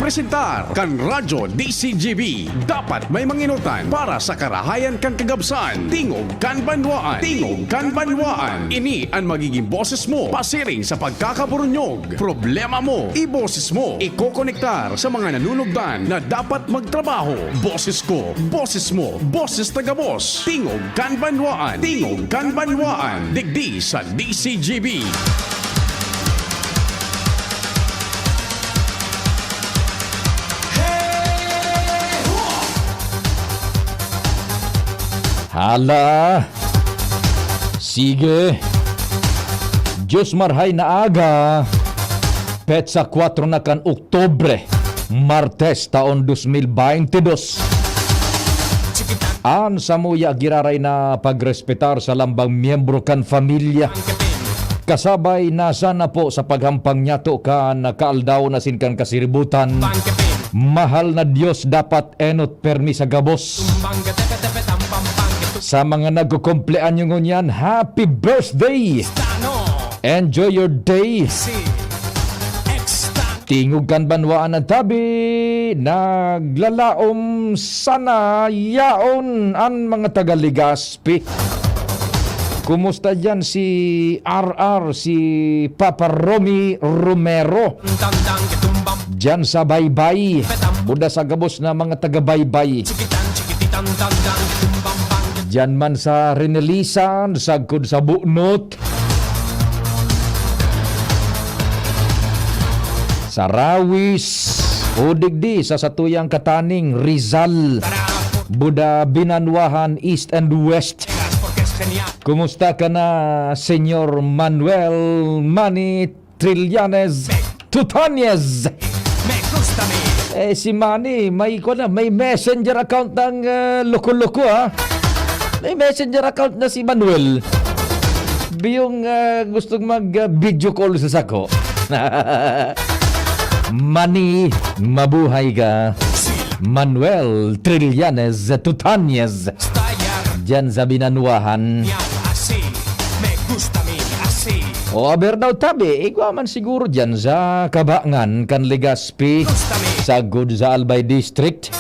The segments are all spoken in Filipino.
nagpresentar kan Radyo DCGB. Dapat may manginutan para sa karahayan kan kagabsan. Tingog kan banwaan. Tingog kan banwaan. Ini ang magiging boses mo pasiring sa pagkakaburunyog. Problema mo, iboses mo. Ikokonektar sa mga nanunugdan na dapat magtrabaho. Boses ko, boses mo, boses taga-boss. Tingog kan banwaan. Tingog kan banwaan. Digdi sa DCGB. Hala, sige, Diyos marhay na aga, petsa 4 na kan Oktobre, Martes taon 2022. An samuya giraray na pagrespetar sa lambang miyembro kan familia. Kasabay nasa na po sa paghampang nyato kan kaaldaw na sin kan kasiributan. Mahal na Diyos dapat enot permi sa gabos. Sa mga nagkukumpleanyo ngunyan, happy birthday! Enjoy your day! Tingog kan banwaan ng tabi, naglalaom sana yaon ang mga taga-Ligaspi. Kumusta dyan si RR, si Papa Romy Romero? Dyan sa Baybay, buda sa gabos na mga taga-Baybay. Dyan man sa Rinelisan, sagkod sa Bunot, sa Rawis, o digdi sa satuyang Kataning, Rizal, Buda Binanwahan, East and West. Kumusta ka na, Senyor Manuel Manny Trillanes Tutanyez? Si Manny, may messenger account ng loko-loko ha. May messenger account na si Manuel. Biyong gustong mag-video call sa sako. Manny, mabuhay ka. Manuel Trillanes Tutanyez. Diyan sa Binanwahan. O aber daw tabi, ikaw man siguro dyan sa Kabangan, kan Legazpi, sagod sa Albay District.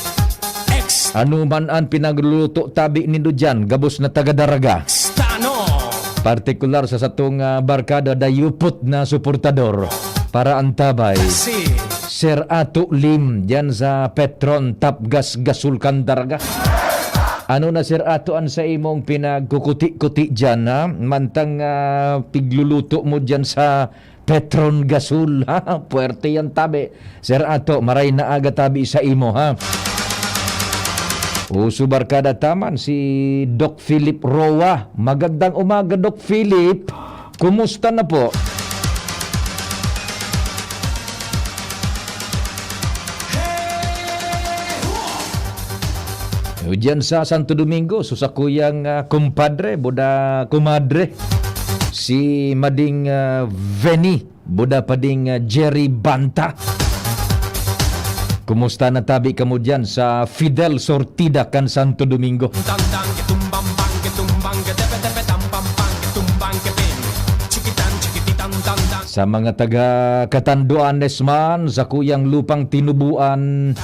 Ano man ang pinagluluto tabi nindo dyan, gabos na taga-daraga. Partikular sa satong barkada dayupot na suportador para antabay. Sir Ato Lim, dyan sa Petron Tapgas Gasulkan Daraga. Ano na Sir Ato an sa imong pinagkukuti-kuti dyan ha? Mantang pigluluto mo dyan sa Petron Gasul ha? Puwerte yan tabi. Sir Ato, maray na aga tabi sa imo ha. Uso barkada taman si Doc Philip Roa. Magandang umaga Doc Philip. Kumusta na po? Diyan sa Santo Domingo, susakuyang kumpadre, buda kumadre. Si Mading Veni, buda pading Jerry Banta. Kumusta na tabi ka mo dyan sa Fidel Sortida kan Santo Domingo? Sa mga taga Katanduanes man, sa kuyang lupang tinubuan,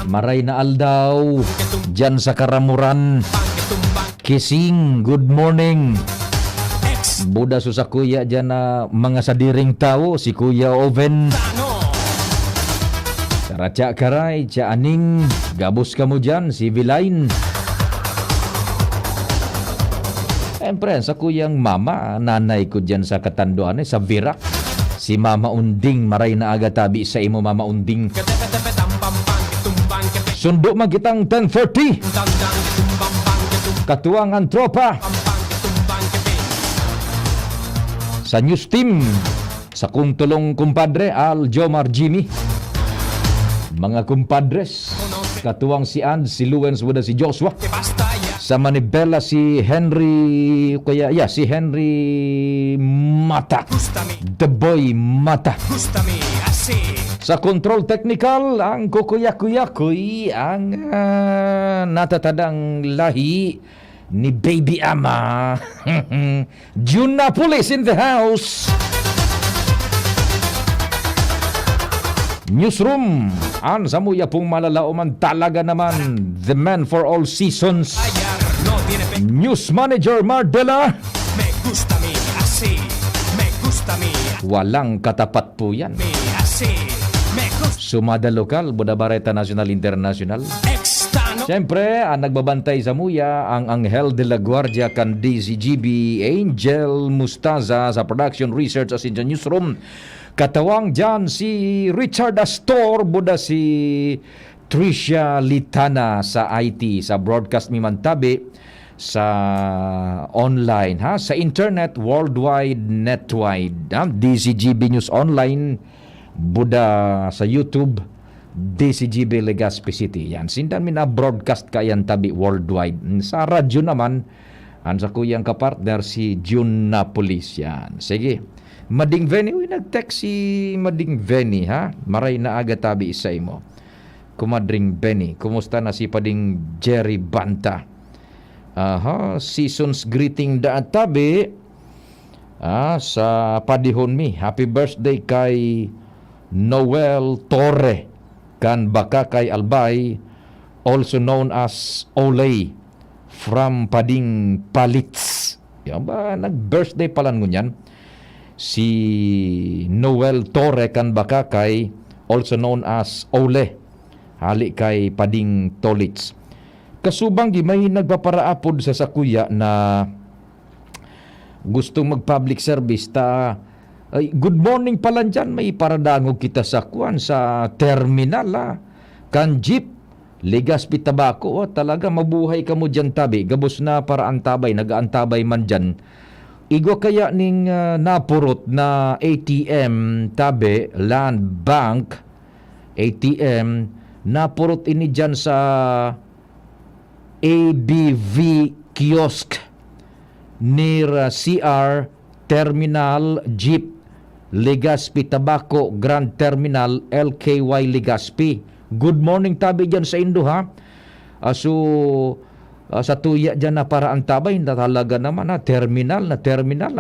maray na aldaw, dyan sa Karamuran, Kising, good morning. Buda sa kuya dyan na mga sadiring tao, si Kuya Oven. Raja Karay, Tia Aning, gabos ka mo dyan, si Vilain. Siyempre, sa kuyang mama, nanay ko dyan sa Katanduan, sa Virac. Si Mama Unding, maray na aga tabi sa imo Mama Unding. Sundo magitang 10:30. Katuwangan tropa. Sa news team, sa kung tulong kumpadre, Al Jomar Jimmy. Mga kumpadres, katuwang si Ann, si Luwens, wala si Joshua. Sa Manibela si Henry, si Henry Mata. The Boy Mata. Sa control technical, ang kukuya-kuya-kuy, ang natatadang lahi ni Baby Ama. June Napoles in the house. Newsroom. An samuya pong malalauman talaga naman. The man for all seasons. News Manager Mardela. Me gusta mi así, me gusta mi Walang katapat po yan. así, me gusta Sumada lokal, Budabareta National International. extano. Siyempre, ang nagbabantay sa muya, ang Angel de la Guardia kan DCGB, Angel Mustaza sa Production Research as in the Newsroom. Katawang dyan si Richard Astor, buda si Tricia Litana sa IT, sa Broadcast Mimantabi, sa online, sa internet, worldwide, netwide, DCGB News Online, buda sa YouTube, DCGB Legazpi City. Yan, sindan min broadcast kayan tabi worldwide. Sa radyo naman, ang sa kuyang kapartner si June Napolis. Yan, sige. Mading Veni, nag-text si Mading Veni, Maray na aga tabi isa mo. Kumadring Benny, kumusta na si Pading Jerry Banta? Season's greeting da tabi sa padihon mi. Happy birthday kay Noel Torre kan baka kay Albay, also known as Olay from Pading Palits. Yan ba, nag-birthday pala ngunyan si Noel Torre kan baka kay, also known as Ole, hali kay Pading Tolits. Kasubang may nagpaparaapod sa sakuya na gustong mag-public service ta. Good morning pala dyan, may paradangog kita sa kuan sa terminal kan jeep Legazpi Tabaco. Talaga mabuhay ka mo dyan tabi, gabos na para antabay, nag-aantabay man dyan. Igo kaya ning napurot na ATM tabi, Land Bank ATM, napurot ini dyan sa ABV kiosk near CR Terminal Jeep Legazpi Tabaco Grand Terminal LKY Legazpi. Good morning tabi dyan sa Indo sa tuya dyan na para antabay na talaga naman terminal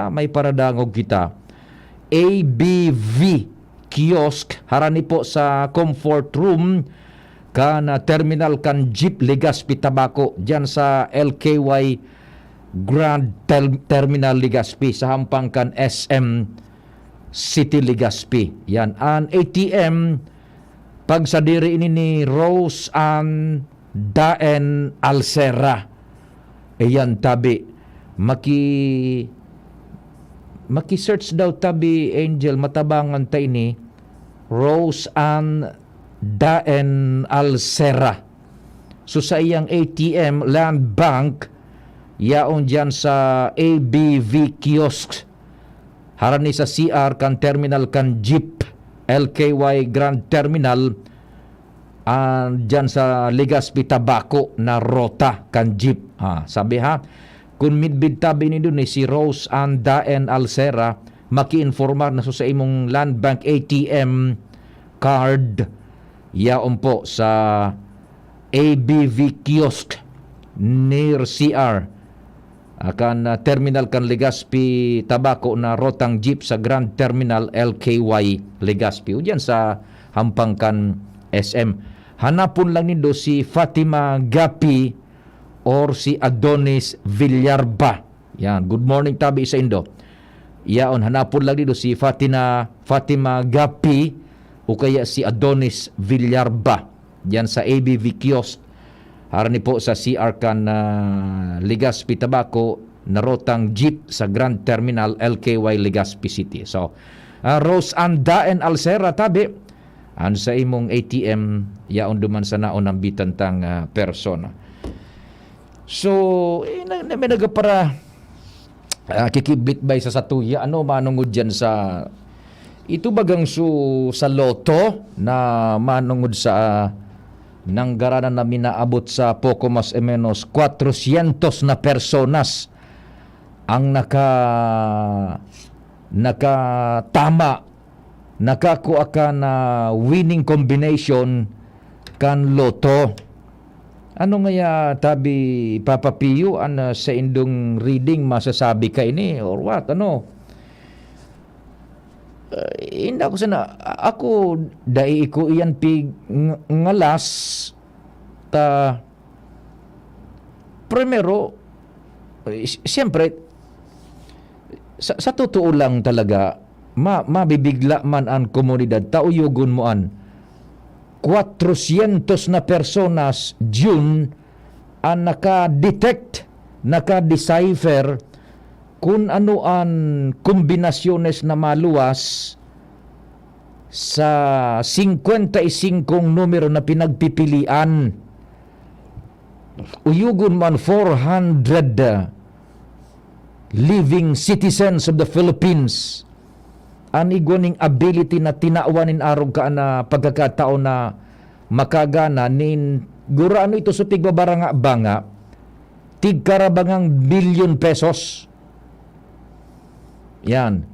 may paradangog kita. ABV kiosk harani po sa comfort room kan terminal kan Jeep Legazpi Tabaco dyan sa LKY Grand Terminal Legazpi sa hampang kan SM City Legazpi. Yan an ATM pag sa diri ini ni Rose Ann Daen Alcera. Ayan tabi maki-search daw tabi Angel matabangan ta ini Rose Ann Daen Alcera. So sa iyang ATM Land Bank yaon dyan sa ABV kiosk harani sa CR kan terminal kan Jeep LKY Grand Terminal dyan sa Legazpi Tabaco na rota kan Jeep. Sabi kung midbid tabi ni dun si Rose Ann Daen Alcera, maki-informar na so sa imong Land Bank ATM card yaon po sa ABV kiosk near CR kan terminal kan Legazpi Tabaco na rotang Jeep sa Grand Terminal LKY Legazpi. Diyan sa hampang kan SM. Hanapon lang nindo si Fatima Gapi or si Adonis Villarba. Yan, good morning tabi sa Indo. Yaon hanapon lang nindo si Fatima Gapi o kaya si Adonis Villarba. Diyan sa ABV kiosk harani po sa CR kan Legazpi Tabaco na rotang Jeep sa Grand Terminal LKY Legazpi City. So Rose Ann Daen Alcera tabi an sa imong ATM yaon duman sa naon ang bitantang persona. So may nagapara kikiblit bay sa satuya manungod dyan sa ito bagang sa loto na manungod sa nanggaranan na minaabot sa poco mas o menos 400 na personas ang nakatama nakakuha ka na winning combination kan loto. Ano nga tabi papapiyo sa indong reading masasabi ka ini or what Inda ko sana ako dai ko iyan ngalas ta primero siyempre sa totoo lang talaga mabibigla man ang komunidad tauyugon mo an 400 na personas June ang naka-detect naka-decipher kung ano ang kombinasyones na maluwas sa 55 numero na pinagpipilian. Uyugon man 400 living citizens of the Philippines ang igwaning ability na tinaawanin arog ka na pagkakataon na makagana nin gura ano ito sa pigbabaranga banga tigkarabangang bilyon pesos. Yan.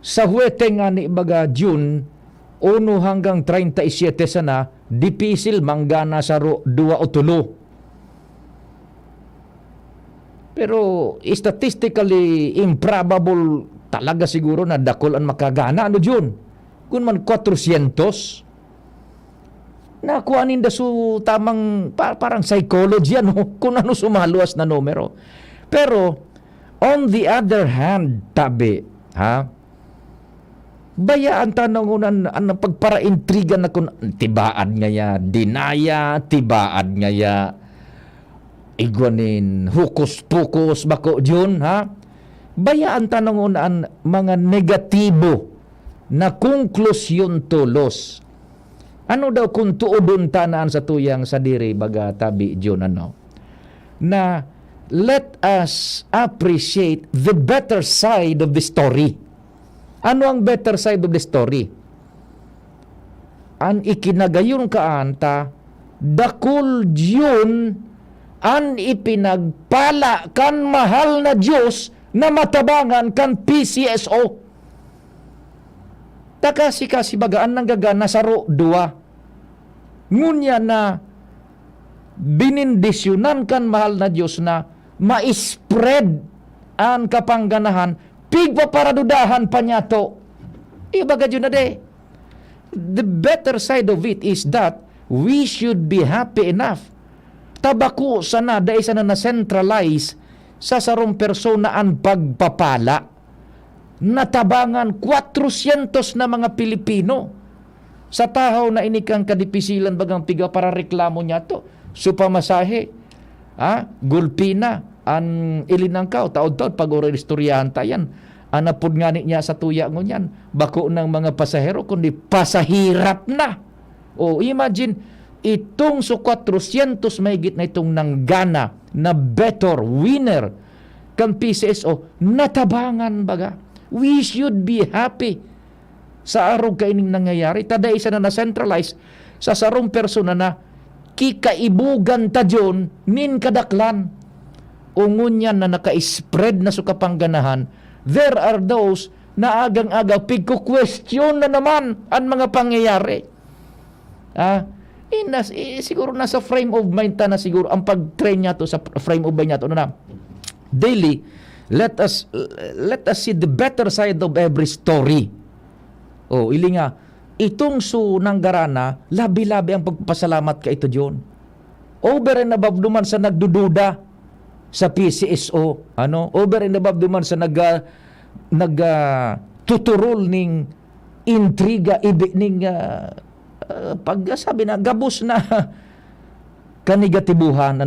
Sa huwete nga ni baga June 1 hanggang 37 sana, dipisil manggana sa 2 o 3. Pero statistically improbable talaga siguro na dakol ang makagana ano June. Kung man 400 nakuhanin da su tamang parang psychology ano kung ano sumaluas na numero. Pero on the other hand, tabi, bayaan tanongunan ang pagpara-intriga na kung tibaan nga ya, dinaya, tibaan nga ya, igwanin, hukus-pukus, bako dyan, bayaan tanongunan mga negatibo na konklusyon tulos. Ano daw kung tuodon tanaan sa tuyang sa diri, baga tabi dyan, ano, na let us appreciate the better side of the story. Ano ang better side of the story? An ikinagayon kaanta, dakul yun an ipinagpala kan mahal na Diyos na matabangan kan PCSO. Takasi bagaan nang gagana sa 2. Ngunya na binindisyonan kan mahal na Diyos na ma-spread ang kapangganahan pigpaparadudahan pa niya to. Ibaga yun na de. The better side of it is that we should be happy enough. Tabako sana dahil sana na-centralize sa sarong persona ang pagpapala. Natabangan 400 na mga Pilipino sa tahaw na inikang kadipisilan bagang piga para reklamo niya to. Supamasahe, gulpina, ang ilinangkaw, taod-taod, pag-ura istoryahan tayan, anapod nga niya sa tuya ngo yan, bako ng mga pasahero, kundi pasahirap na. O imagine, itong so 400 mahigit na itong nanggana na better winner kang PCSO, natabangan baga. We should be happy sa arog kaining nangyayari. Tada isa na na-centralize sa sarong persona na kikaibugan ta dyon nin kadaklan. Ungun yan na naka-spread na sukapangganahan, there are those na agang-agaw pigko-question na naman ang mga pangyayari. Siguro nasa frame of mind ta na siguro ang pag-train niya to sa frame of mind niya to na daily let us see the better side of every story. Ili nga itong su nanggarana labi-labi ang pagpasalamat ka ito John. Over and above duman sa nagdududa sa PCSO, over and above duman sa tuturol ning intriga ning pagsabi na gabos na kanegatibuhan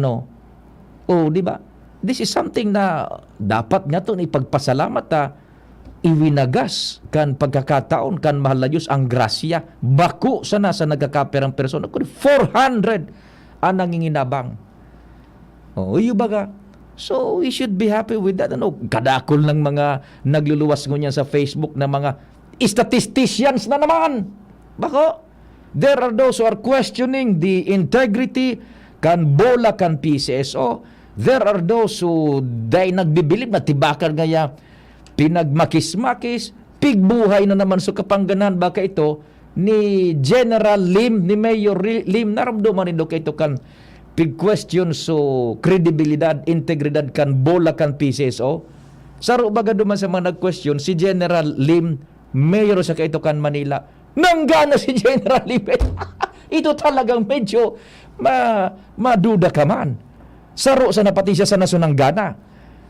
di ba? This is something na dapat nga to ipagpasalamat iwinagas kan pagkakataon kan mahal na Diyos ang grasya bako sana sa nagkakaperang persona kundi 400 ang nanginginabang. Baga. So, we should be happy with that. Kadakol ng mga nagluluwas ngunyan sa Facebook na mga statisticians na naman. Bako? There are those who are questioning the integrity kan bola kan PCSO. There are those who dahil nagbibilib na tibakan ngaya pinagmakis-makis, pigbuhay na naman sa kapangganan baka ito ni General Lim, ni Mayor Lim, naramdaman rin ito kan pig-question so kredibilidad, integridad kan bola kan PCSO. Saro baga duman sa mga nag-question, si General Lim mayor sa Kaitukan, Manila. Nanggana si General Libet. Ito talagang medyo maduda ka man. Saro sa napati siya sa nasunanggana.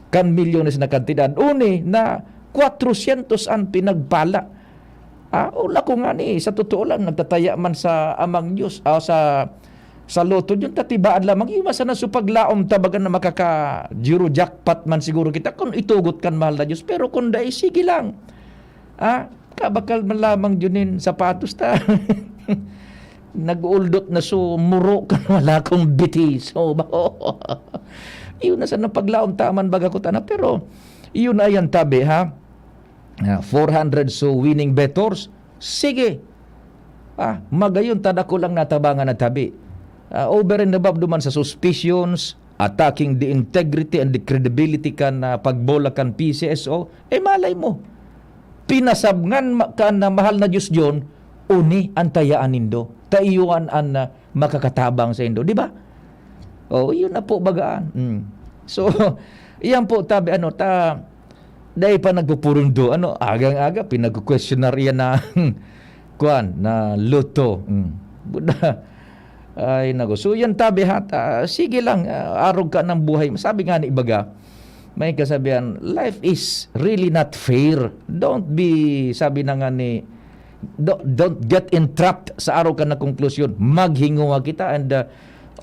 Kan milyones na kantidad. Uni na 400 ang pinagpala. Ula ko nga ni, sa totoo lang, nagtataya man sa amang Diyos, sa loto yun, tatibaan lamang. Iwas na supaglaom tabagan na makaka-Euro jackpot man siguro kita kung itugot kan mahal na Diyos. Pero kung dahil, sige lang. Kabakal man lamang yunin sapatos ta. Nag-uldot na so muro ka wala kong biti. So, iyon na sa napaglaom taman baga ko tana. Pero, iyon na yan tabi, 400 so winning bettors. Sige. Magayon tada ko lang natabangan na tabi. Over and above duman sa suspicions, attacking the integrity and the credibility kan pagbola kan PCSO, malay mo. Pinasabngan kan na mahal na Diyos Diyon, uni antayaan nindo. Taiyuan an makakatabang sa indo, di ba? Yun na po bagaan. So, iyan po tabi dahil pa nagpupurundo, agang-aga pinag-questionar yan na na loto. Buda. Ay nago. So yan tabi sige lang, arog ka ng buhay. Sabi nga ni Ibaga, may kasabihan, life is really not fair. Don't be, sabi na nga ni, don't get entrapped sa araw ka na konklusyon. Maghinguha kita and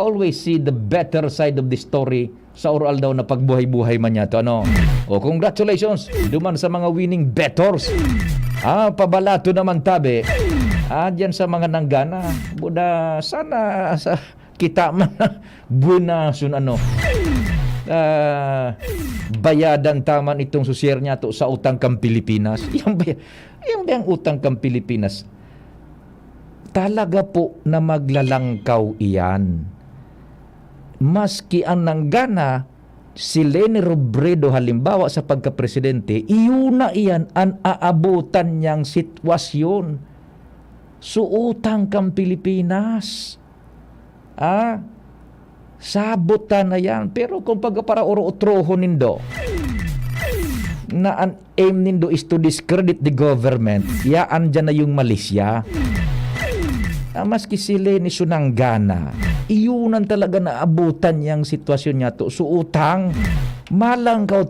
always see the better side of the story sa oral daw na pagbuhay-buhay man niya to. Congratulations duman sa mga winning bettors. Pabalato naman tabi. Diyan sa mga nanggana. Buda, sana sa kita man buena sun bayadan taman itong susier niya to sa utang kang Pilipinas. Yung bayang utang kang Pilipinas. Talaga po na maglalangkaw iyan. Maski ang nanggana si Leni Robredo halimbawa sa pagka-presidente, iyon na iyan ang aabutan niyang sitwasyon. Suutang kang Pilipinas. Sabutan na yan. Pero kung para oro-utroho nindo, na ang aim nindo is to discredit the government, yaan dyan na yung Malaysia. Maski sila ni Sunanggana, iyunan talaga na abutan yung sitwasyon niya to. Suutang, malangkaw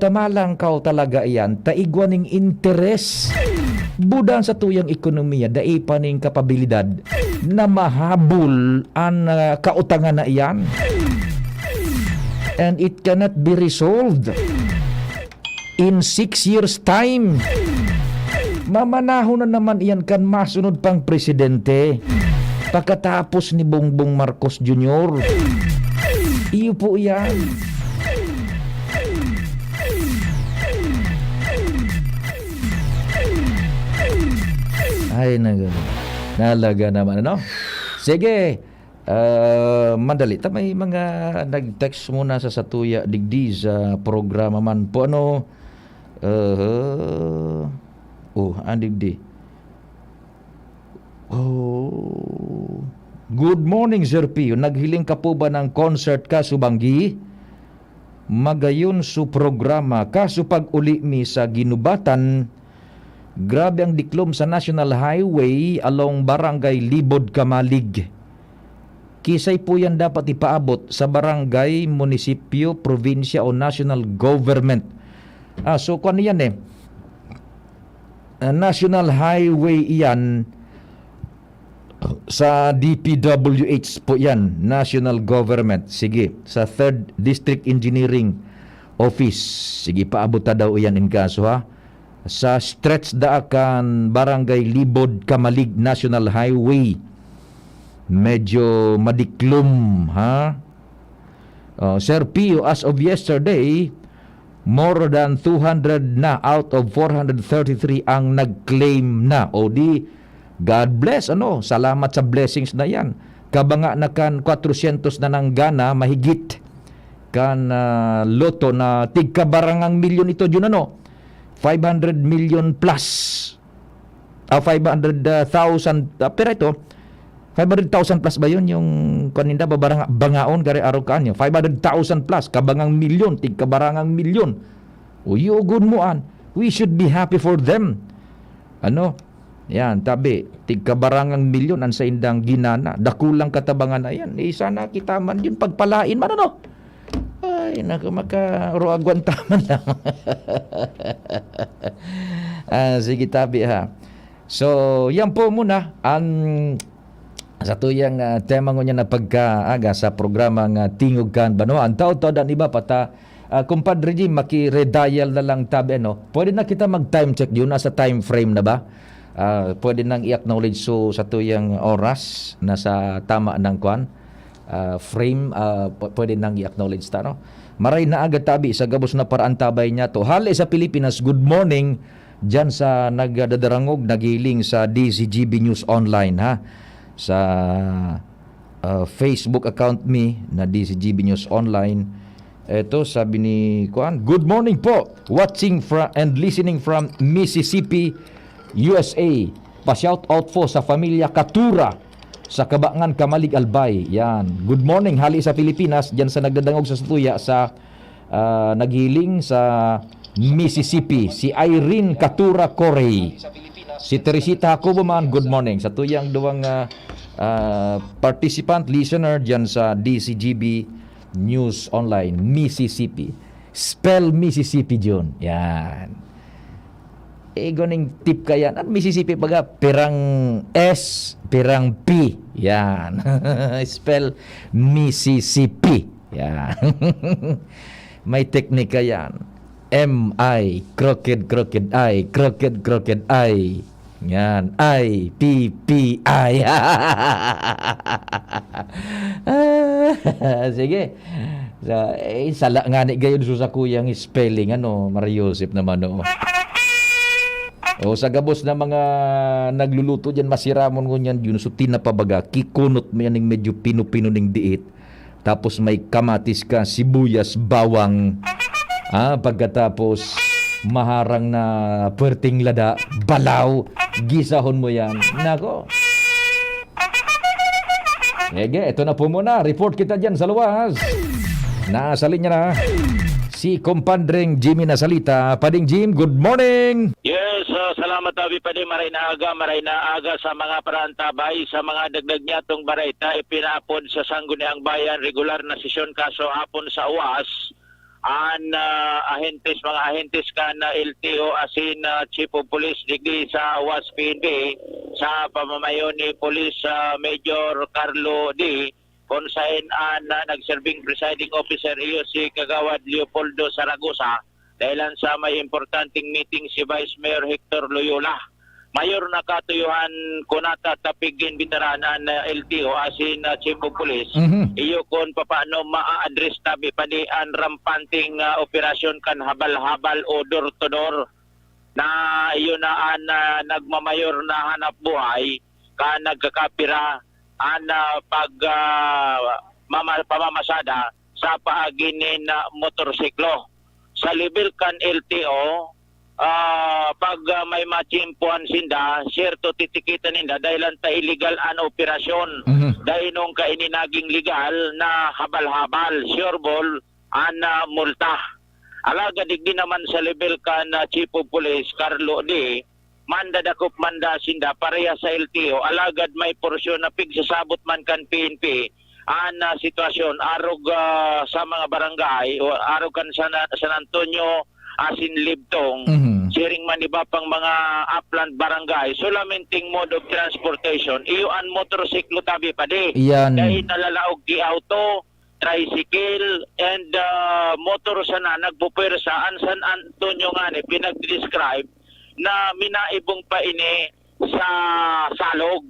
talaga yan. Taigwaning interes. Budan sa tuyang ekonomiya, daipaning kapabilidad na mahabol ang kautangan na iyan. And it cannot be resolved in 6 years time. Mamanahon na naman iyan kan masunod pang presidente pagkatapos ni Bongbong Marcos Jr. Iyo po yan. Ay, nalaga naman, Sige, mandali. May mga nag-text muna sa Satuya Digdi sa programa man po. Digdi. Good morning, Sir Pio. Naghiling ka po ba ng concert ka subanggi? Magayon su programa kaso pag uli mi sa ginubatan. Grabe ang diklom sa National Highway along Barangay Libod, Kamalig. Kisay po yan dapat ipaabot sa barangay, munisipyo, probinsya o national government. So kung ano yan National Highway yan sa DPWH po yan, national government. Sige, sa 3rd District Engineering Office. Sige, paabot na daw yan in kaso sa stretch daakan Barangay Libod, Kamalig National Highway. Medyo madiklom, Sir Pio, as of yesterday, more than 200 na out of 433 ang nag-claim na. God bless, salamat sa blessings na yan. Kabanga na kan 400 na nanggana, mahigit kan loto na tigkabarangang milyon ito yun 500 million plus 500,000 pero ito 500,000 plus ba yun yung kaninda bangaon gari araw kaan yun 500,000 plus kabangang milyon tigkabarangang milyon uyugon mo we should be happy for them Ano? Yan, tabi, tigkabarangang milyon ang sa indang ginana, dakulang katabangan na yan. Sana kita man yun pagpalain man ano. Ay, naku, makaruagwan taman lang. Sige tabi ha. So, yan po muna ang sa tuyang tema ko niya na pagkaaga sa programang Tingog Kan Banwaan. Taon-taon dan iba pata kumpadre Jim, maki-redial na lang tabi ano. Pwede na kita mag-time check yun, nasa time frame na ba? Pwede nang i-acknowledge so sa tuyang oras na sa tama ng kwan frame, pwede nang i-acknowledge ta no. Maray na agad tabi sa gabos na paraan tabay niya to. Hali sa Pilipinas, good morning dyan sa nagdadarangog, nagiling sa DCGB News Online ha. Sa Facebook account me na DCGB News Online. Ito sabi ni Kuan, good morning po. Watching and listening from Mississippi, USA. Pa-shout out po sa pamilya Katura sa Kabangan, Kamalig, Albay. Yan. Good morning hali sa Pilipinas diyan sa nagdadangog sa Sutuya sa naghiling sa Mississippi, si Irene Katura Corey. Si Teresita Jacoboman, good morning. Sa tuyang duwang participant, listener dyan sa DCGB News Online, Mississippi. Spell Mississippi John. Yan. Goning tip ka yan. At Mississippi baga, pirang S, pirang P. Yan. Spell Mississippi. Yan. May teknika yan. M-I, crooked I, crooked I. Yan, I-P-P-I. Sige. Sala nga ni gayon sa kuyang spelling, ano, Mario Joseph naman, no. O sa gabos na mga nagluluto dyan, masiramon ko yan, yun, so tinapabaga, kikunot mo yan ng medyo pino-pino ng diit. Tapos may kamatis ka, sibuyas, bawang. Pagkatapos maharang na perting lada, balaw, gisahon mo yan. Nako. Ege, ito na po muna. Report kita dyan sa luwas. Nasa linya na si kumpadreng Jimmy na salita. Pading Jim, good morning. Yes, salamat Tabi Pading. Maray na aga sa mga parantabay, sa mga dagdag niya itong barayta, ipinapod sa Sangguniang Bayan, regular na sesyon kaso hapon sa UAS. Mga ahentes ka na LTO asin Chief of Police digdi sa UAS PNP sa pamamayo ni Police Major Carlo D. Kung saan nagserving presiding officer iyo si Kagawad Leopoldo Saragosa dahilan sa may importanteng meeting si Vice Mayor Hector Loyola. Mayor na katuyuhan kunata tapigin bitaranan na LTO asin Chief of Police. Iyo kon paano ma-address tabi panian rampanting operasyon kan habal-habal o door to door na iyo na nagmamayor na hanap buhay ka nagkakapira pamamasada sa paaginin na motorsiklo. Sa level kan LTO, pag may machimpuan sinda, certo titikitan ninda dahil ta illegal an operasyon. Dahil nung kaininaging legal na habal-habal, sureball, multa. Alaga digdi naman sa level kan Chief of Police, Carlo D., manda sinda pareha sa LTO, alagad may porsyon na pigsasabot man kan PNP, sitwasyon, arog sa mga barangay, o arog kan San Antonio, asin Libtong, sharing man iba pang mga upland barangay, sulaminting mode of transportation, iyo an motorsiklo tabi pa di. Dahil nalalaog di auto, tricycle, and motor sana nagpupersa an San Antonio nga ni pinag-describe na minaibong pa ini sa salog.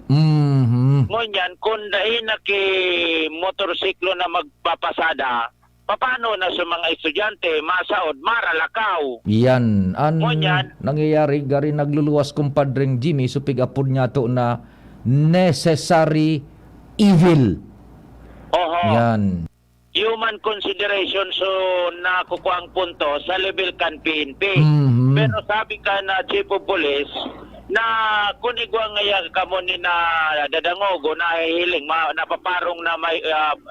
Ngunyan, kung dahil motorsiklo na magpapasada, paano na sa mga estudyante, masaod, maralakaw. Yan. Ngunyan, Nangyayari, gari nagluluwas kumpadreng Jimmy, supig apod niya to na necessary evil. Oho. Yan. Human consideration so nakukuha ang punto sa level kan PNP. Pero sabi ka na Chief of Police, na kung igwa ngaya kamo ni na dadangogo na hiling napaparong na may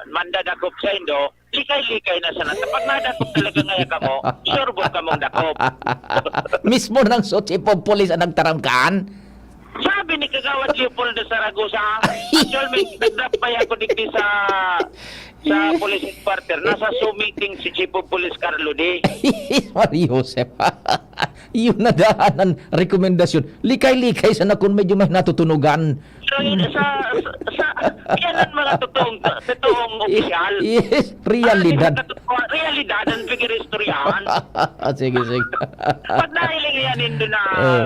mandadakop sa Indo, likay-likay na sana. Kapag nadakop talaga ngaya kamo, sure mo kamong dakop. Mismo ng chief of police ang nagtaramkaan. Sabi ni Kagawad Leopoldo Zaragoza, actually, nagdap pa ako digdi sa police headquarter. Nasa Zoom meeting si Chief of Police Carlo D. Joseph. Yun na daanan rekomendasyon. Likay-likay sa nakon medyo may natutunugan. So yun, yan ang mga totoong opisyal. Yes, realidad. Realidad ang pigiristoryahan. Sige. Pag nahiling yan indo na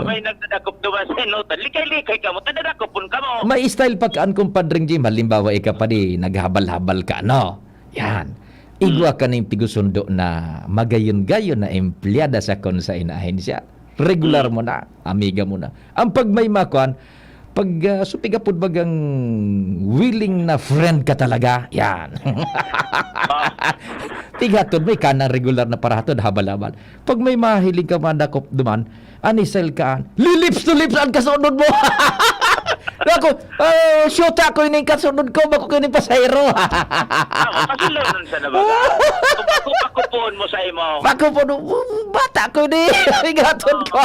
may nagdadakop duwa sa inutan, likay-likay ka mo, tadadakopon ka mo. May style pagkaan kumpadring Jim. Halimbawa, ika pa di naghabal-habal ka, no? Yan. Igwa ka ng pigusundo na magayon-gayon na empleyada sa kon sa inaahensya. Regular mo na, amiga mo na. Ang pag may makuan, pag supigapod bagang willing na friend ka talaga, yan. Tigatod, may kanang regular na parahatod, habal-habal. Pag may mahilig ka mandakop duman, anisel ka, lilips to lips ang kasunod mo. Ako, shoot ako yung kasunod ko, bako ko yung pasayro. Pasilunan sa nabaga. Kung pakupuon mo sa imo. Bako po, bata ko ni, tigatod ko.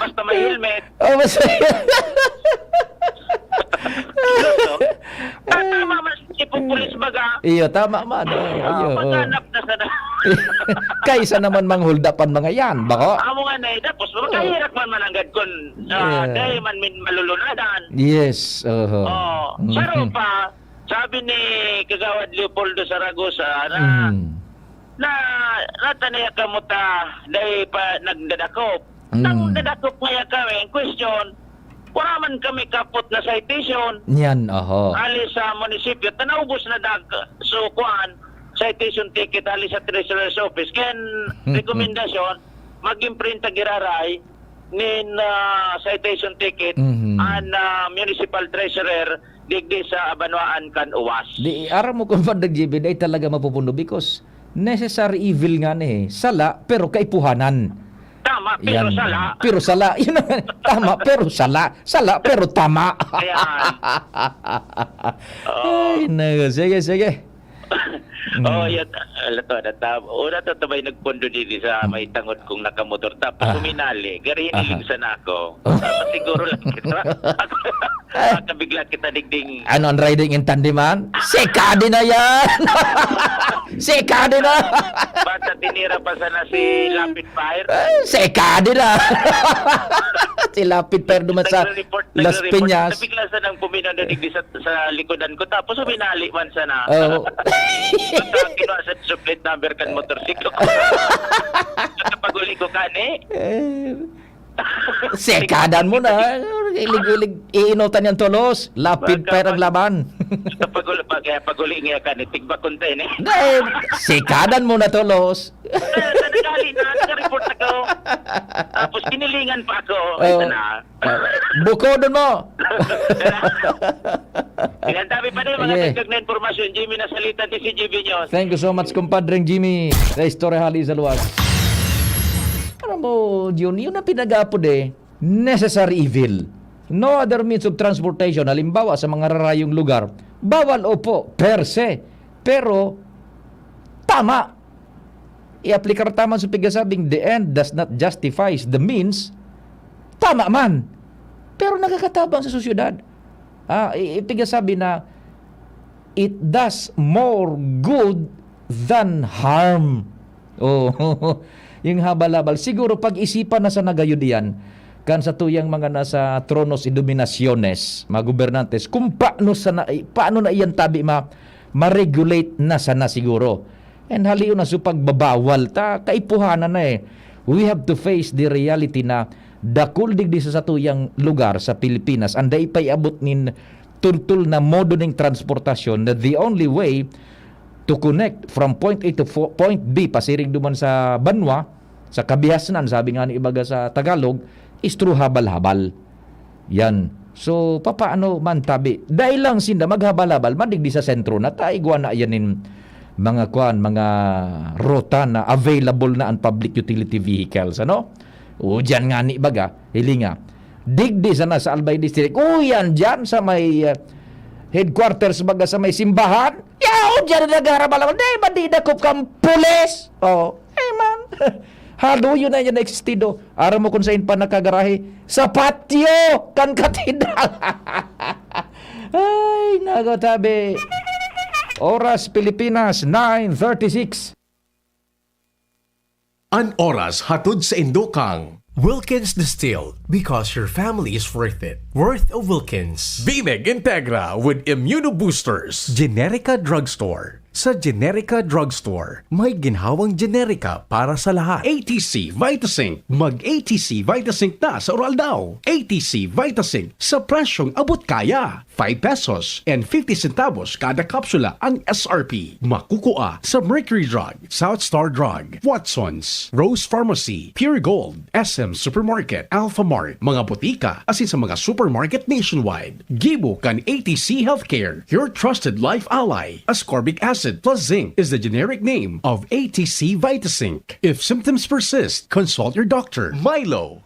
Basta may helmet. Oh, masaya. Tama man si pulis baga. Iyo, tama man. Iyo. Maghanap na sana. Kaysa naman manghuldapan mga yan, bako? Amo nga na tapos makahirap man mananggad kun dahil man min malulunadan. Yes. Saro pa, sabi ni Kagawad Leopoldo Zaragoza na natanaya ka mo ta dahil pa nagdadakop. Nang dadakop ngaya kami, question, wala man kami kapot na citation. Yan, Ali sa munisipyo, tanaubos na so kuan, citation ticket ali sa Treasurer's Office. Ken rekomendasyon, mag-imprint ang giraray nin citation ticket and municipal treasurer digdi sa Abanwaan kan uwas. Di ara mo kung pandag GB day talaga mapupuno because necessary evil nga ni sala pero kaipuhanan. Tama, pero Yan. sala. Pero sala. Yun ang tama, pero sala. Sala, pero tama. Ayan. Ay, nago. Sige. Yan. Alato, una to tabay nagpondo dito sa may tangod kong nakamotor. Tapos suminali. Garihin sana ako. Siguro lang kita. Bigla kita digding. Ano ang riding in tandem man? Sekade na yan! Sekade na! Basta tinira pa sana si Lapid Fire. Sekade na! Si Lapid Fire duman sa Las Piñas. Bigla sa nang puminan na digdi sa likodan ko. Tapos suminali man sana. Oh. Kinuha sa plate number kan motorsiklo. Kapag-uli ko kani. Sekadan mo na. Ilig-ilig. Iinutan yan tulos. Lapid Fire ang laban. Pag-uli nga kani. Tigba konten eh. Dahil, sekadan mo na tulos. Nanagali na. Naka-report ako. Tapos kinilingan pa ako. Ito na. Bukodon mo. Pinantabi pa din mga Yeah. dagdag na informasyon. Jimmy na salita di si JB News. Thank you so much, kumpadreng Jimmy. Sa Istorya Hali sa Luwas. Ano mo, yun ang pinag-apod eh. Necessary evil. No other means of transportation, halimbawa sa mga rarayong lugar, bawal opo, per se. Pero, tama. I-aplikar tama sa pigasabing the end does not justifies the means. Tama man. Pero nakakatabang sa sosyudad. Ipigasabi na it does more good than harm. Yung habal-habal. Siguro pag-isipan na sa nagayod yan, kan sa tuyang mga nasa tronos y dominasyones, mga gobernantes, kung paano na iyan tabi ma-regulate na sana siguro. And haliyo na sa pagbabawal, kaipuhanan na eh. We have to face the reality na dakul digdi sa tuyang lugar sa Pilipinas, anday pa'y abot nin tultul na modo ng transportasyon na the only way to connect from point A to point B, pasiring duman sa Banwa, sa Kabihasnan, sabi nga ni ibaga sa Tagalog, is through habal-habal. Yan. So, papaano man tabi? Dahil lang sinda maghabal-habal, madigdi sa sentro na taigwa na yanin mga rota na available na ang public utility vehicles. Ano? O dyan nga ni baga, hilinga. Digdi sana sa Albay District. O yan dyan sa may headquarters baga sa may simbahan. Yaw, dyan na nagharap-alaman. Di dakop kang pulis. Oh, man. Halo yun na yan na existido. Aram mo kung saan pa nakagarahe. Sa patio kan katedral. Ay, nagotabi. Oras Pilipinas, 9:36. An oras hatod sa Indokang. Wilkins Distilled, because your family is worth it. Worth of Wilkins. Bimeg Integra with Immunoboosters. Generica Drugstore. Sa Generica Drugstore, may ginhawang generika para sa lahat. ATC Vitasync. Mag-ATC Vitasync na sa oral daw. ATC Vitasync sa presyong abot kaya. 5 pesos and 50 centavos kada kapsula ang SRP. Makukuha sa Mercury Drug, South Star Drug, Watson's, Rose Pharmacy, Pure Gold, SM Supermarket, Alpha Mart, mga botika, asin sa mga supermarket nationwide. Gibo kan ATC Healthcare, your trusted life ally. Ascorbic acid plus zinc is the generic name of ATC Vitasync. If symptoms persist, consult your doctor. Milo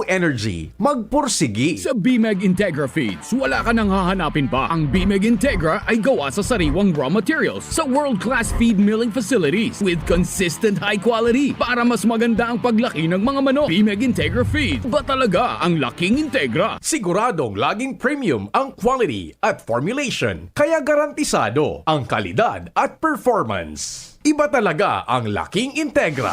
Energy, magpursigi. Sa BMEG Integra Feeds, wala ka nang hahanapin pa. Ang BMEG Integra ay gawa sa sariwang raw materials sa world-class feed milling facilities with consistent high quality para mas maganda ang paglaki ng mga manok. BMEG Integra Feed, ba talaga ang laking Integra? Siguradong laging premium ang quality at formulation, kaya garantisado ang kalidad at performance. Iba talaga ang laking Integra.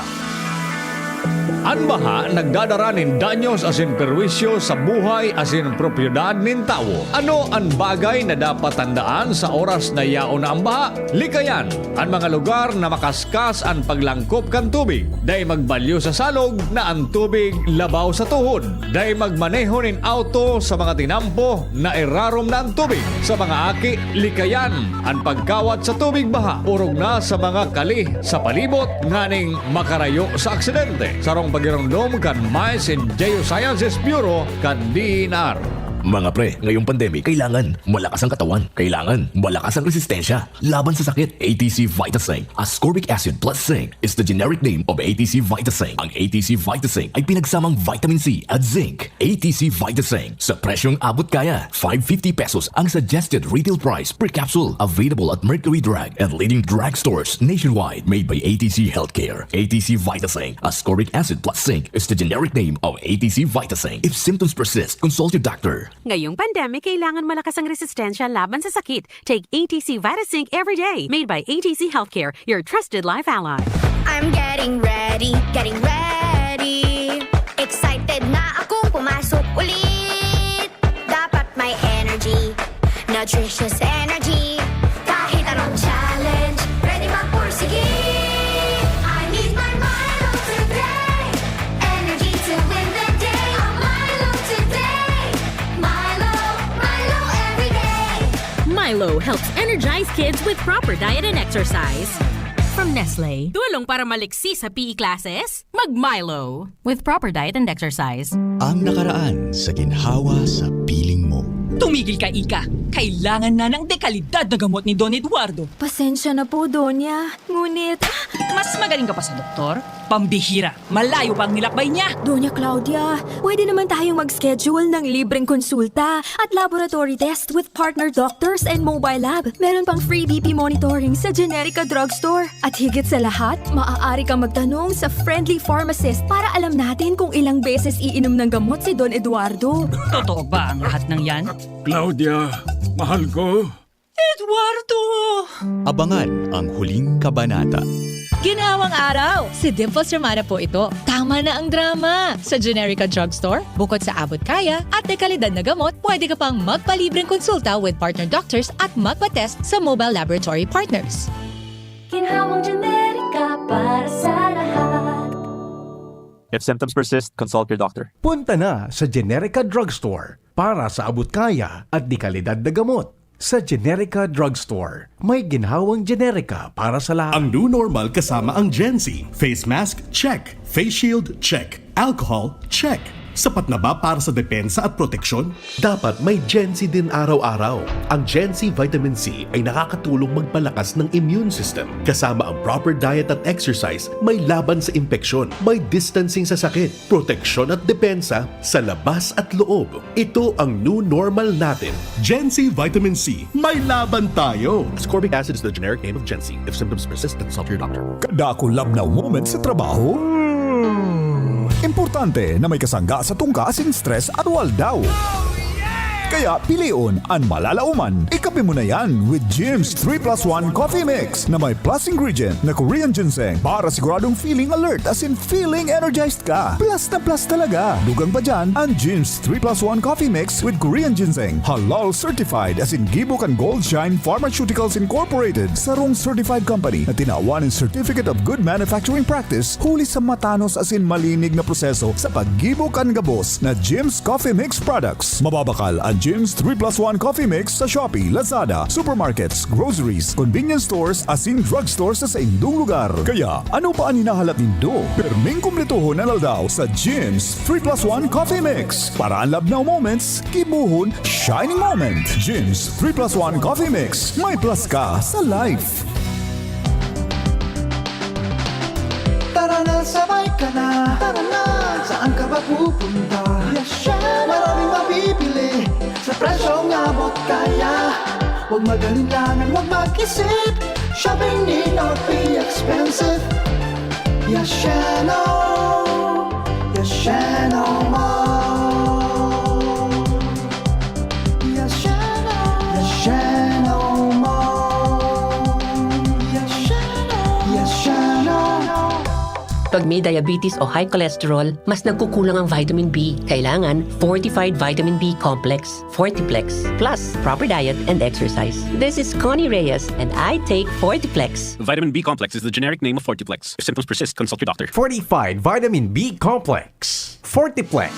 Ang baha nagdadaranin danyos asin perwisyo sa buhay asin propiedad nin tao. Ano ang bagay na dapat tandaan sa oras na yaon na ang baha? Likayan ang mga lugar na makaskas ang paglangkop kan tubig. Day magbalyo sa salog na ang tubig labaw sa tuhod. Day magmaneho nin auto sa mga tinampo na irarom na ang tubig. Sa mga aki, likayan ang pagkawat sa tubig baha. Urog na sa mga kali sa palibot nganing makarayo sa aksidente. Sarong pagirangdom kan Mais and Geosciences Bureau kan DNR. Mga pre, ngayong pandemic, kailangan malakas ang katawan. Kailangan malakas ang resistensya laban sa sakit. ATC Vitasync, ascorbic acid plus zinc is the generic name of ATC Vitasync. Ang ATC Vitasync ay pinagsamang vitamin C at zinc. ATC Vitasync, sa presyong abot kaya, 550 pesos ang suggested retail price per capsule. Available at Mercury Drug and leading drugstores nationwide. Made by ATC Healthcare. ATC Vitasync, ascorbic acid plus zinc is the generic name of ATC Vitasync. If symptoms persist, consult your doctor. Ngayong pandemic, kailangan malakas ang resistensya laban sa sakit. Take ATC Vitasync every day. Made by ATC Healthcare, your trusted life ally. I'm getting ready. Excited na akong pumasok ulit. Dapat may energy, nutritious energy. Kahit anong challenge, ready magpursige. I need my Milo today. Energy to win the day. I'm Milo today. Milo every day. Milo helps energize kids with proper diet and exercise. From Nestle, tulong para maliksi sa PE classes? Mag-Milo. With proper diet and exercise. Ang nakaraan sa ginhawa sa piling mo. Tumigil ka, Ika. Kailangan na ng dekalidad na gamot ni Don Eduardo. Pasensya na po, Donya. Ngunit, Mas magaling ka pa sa doktor? Pambihira. Malayo pa ang nilakbay niya. Donya Claudia, pwede naman tayong mag-schedule ng libreng konsulta at laboratory test with partner doctors and mobile lab. Meron pang free BP monitoring sa Generica Drugstore. At higit sa lahat, maaari kang magtanong sa friendly pharmacist para alam natin kung ilang beses iinom ng gamot si Don Eduardo. Totoo ba ang lahat ng yan? Claudia, mahal ko. Eduardo! Abangan ang huling kabanata. Ginawang araw! Si Dimples Romana po ito. Tama na ang drama! Sa Generica Drugstore, bukod sa abot kaya at dekalidad na gamot, pwede ka pang magpalibreng konsulta with partner doctors at magpa-test sa mobile laboratory partners. Ginawang Generica para sa lahat. If symptoms persist, consult your doctor. Punta na sa Generica Drugstore para sa abot kaya at di kalidad na gamot. Sa Generica Drugstore, may ginhawang generika para sa lahat. Ang new normal kasama ang Gen Z. Face mask, check. Face shield, check. Alcohol, check. Sapat na ba para sa depensa at proteksyon? Dapat may Gen-C din araw-araw. Ang Gen-C Vitamin C ay nakakatulong magpalakas ng immune system. Kasama ang proper diet at exercise, may laban sa impeksyon, may distancing sa sakit, proteksyon at depensa sa labas at loob. Ito ang new normal natin. Gen-C Vitamin C, may laban tayo! Ascorbic acid is the generic name of Gen-C. If symptoms persist, consult your doctor. Kada ko labnaw moment sa trabaho? Importante na may kasangga sa tungkasing stress at waldaw. Kaya piliun ang malalauman. Ikape mo na yan with Jim's 3+1 Coffee Mix na may plus ingredient na Korean ginseng para siguradong feeling alert as in feeling energized ka. Plus na plus talaga. Dugang pa dyan ang Jim's 3+1 Coffee Mix with Korean ginseng. Halal certified as in Gibok and Gold Shine Pharmaceuticals Incorporated. Sarong certified company na tinawan ng Certificate of Good Manufacturing Practice huli sa matanos as in malinig na proseso sa paggibok and gabos na Jim's Coffee Mix products. Mababakal ang Jim's 3+1 Coffee Mix sa Shopee, Lazada, supermarkets, groceries, convenience stores, asin drugstores sa indong lugar. Kaya, ano pa ang hinahalap nindo? Perming kumplituhon na daw sa Jim's 3+1 Coffee Mix. Para ang labnaw moments, kibuhon, shining moment. Jim's 3+1 Coffee Mix. May plus ka sa life. Tara na, sabay ka na. Tara na, saan ka ba pupunta? Maraming mabibili sa presyong abot kaya. Huwag mag-alinlangan, huwag mag-isip. Shopping need not be expensive. Yashano Mall. Yashano Mall. Yashano. Pag may diabetes o high cholesterol, mas nagkukulang ang vitamin B. Kailangan fortified vitamin B complex, Fortiplex, plus proper diet and exercise. This is Connie Reyes, and I take Fortiplex. Vitamin B complex is the generic name of Fortiplex. If symptoms persist, consult your doctor. Fortified Vitamin B Complex. Fortiplex.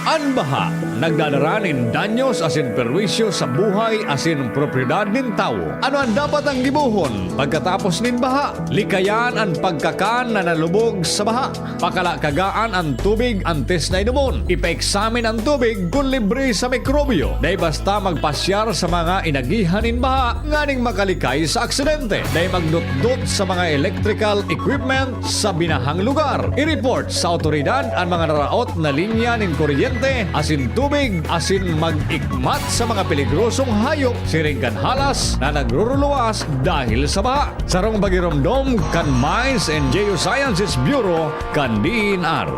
Anbaha, nagdadaranin danyos asin perwisyo sa buhay asin propiedad nin tao. Ano ang dapat ang gibuhon pagkatapos nin baha? Likayan ang pagkakan na nalubog sa baha. Pakalakagaan ang tubig antes na inumon. Ipa-examine ang tubig kung libre sa mikrobyo. Dahil basta magpasyar sa mga inagihan nin baha, nganing makalikay sa aksidente. Dahil magdutdut sa mga electrical equipment sa binahang lugar. I-report sa otoridad ang mga naraot na linya nin kuryente asin tubig, asin mag-ikmat sa mga peligrosong hayop, siring kan halas na nagruruluwas dahil sa baha. Sarong bagiromdom kan Mines and Geosciences Bureau kan DNR.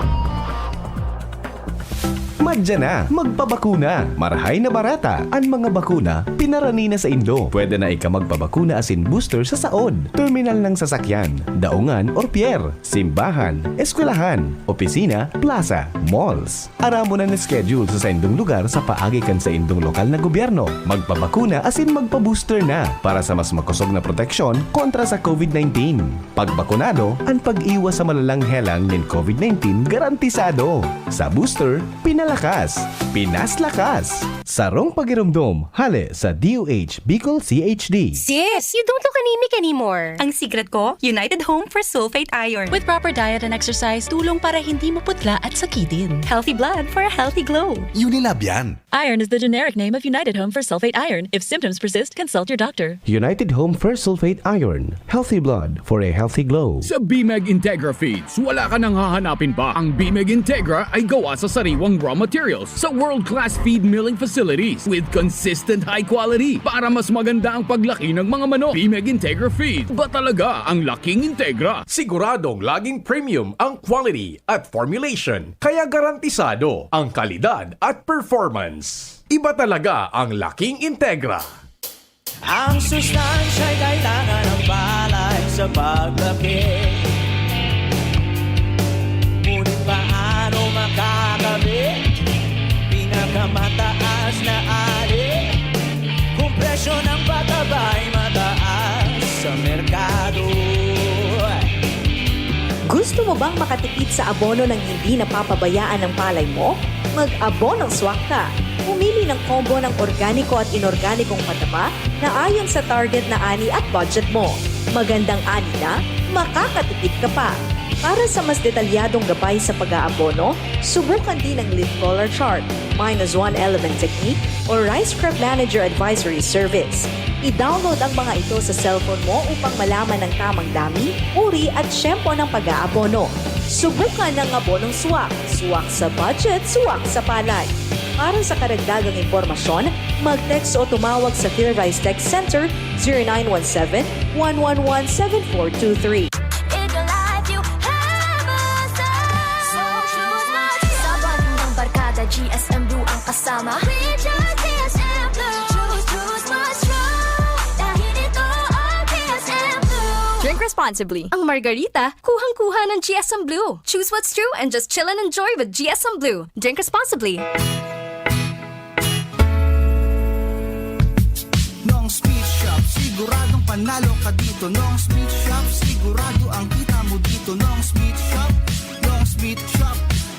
Madya na, magpabakuna. Marahay na barata. Ang mga bakuna, pinarani na sa Indo. Pwede na ika magpabakuna asin booster sa saod, terminal ng sasakyan, daungan or pier, simbahan, eskwelahan, opisina, plaza, malls. Aramo na schedule sa indong lugar sa paagikan sa indong lokal na gobyerno. Magpabakuna asin magpabooster na para sa mas makusog na proteksyon kontra sa COVID-19. Pagbakunado, ang pag-iwas sa malalang helang ng COVID-19 garantisado. Sa booster, pinalakas. Pinas lakas. Sarong pagirumdom, hale sa DOH Bicol CHD. Sis, you don't look anemic anymore. Ang secret ko, United Home for Sulfate Iron. With proper diet and exercise, tulong para hindi maputla at sakitin. Healthy blood for a healthy glow. Unilab yan. Iron is the generic name of United Home for Sulfate Iron. If symptoms persist, consult your doctor. United Home for Sulfate Iron. Healthy blood for a healthy glow. Sa BMEG Integra Feeds, wala ka nang hahanapin pa. Ang BMEG Integra ay gawa sa sariwang raw materials sa world-class feed milling facilities with consistent high quality para mas maganda ang paglaki ng mga manok. BMEG Integra Feed, ba talaga ang laking Integra? Siguradong laging premium ang quality at formulation, kaya garantisado ang kalidad at performance. Iba talaga ang laking Integra. Ang sustansya'y kailangan ng palay sa paglaki. Ngunit paano makakabit? Pinakamataas na ali. Kung presyo ng patabay mataas sa merkado. Gusto mo bang makatipid sa abono ng hindi napapabayaan ng palay mo? Mag-abonong swak ka. Pumili ng combo ng organiko at inorganikong pataba na ayon sa target na ani at budget mo. Magandang ani na, makakatipid ka pa. Para sa mas detalyadong gabay sa pag-aabono, subukan din ang leaf color chart, -1 element technique, o Rice Crop Manager Advisory Service. I-download ang mga ito sa cellphone mo upang malaman ang tamang dami, uri at syempo ng pag-aabono. Subukan ang abonong swak. Swak sa budget, swak sa palay. Para sa karagdagang impormasyon, mag-text o tumawag sa PhilRice Text Center 0917-111-7423. GSM Blue ang kasama. We just GSM Blue. Choose what's true. Dahil ito ang GSM Blue. Drink responsibly. Ang margarita, kuhang-kuha ng GSM Blue. Choose what's true and just chill and enjoy with GSM Blue. Drink responsibly. Nong Speed Shop, siguradong panalo ka dito. Nong Speed Shop, sigurado ang kita mo dito. Nong Speed Shop, Nong Speed Shop.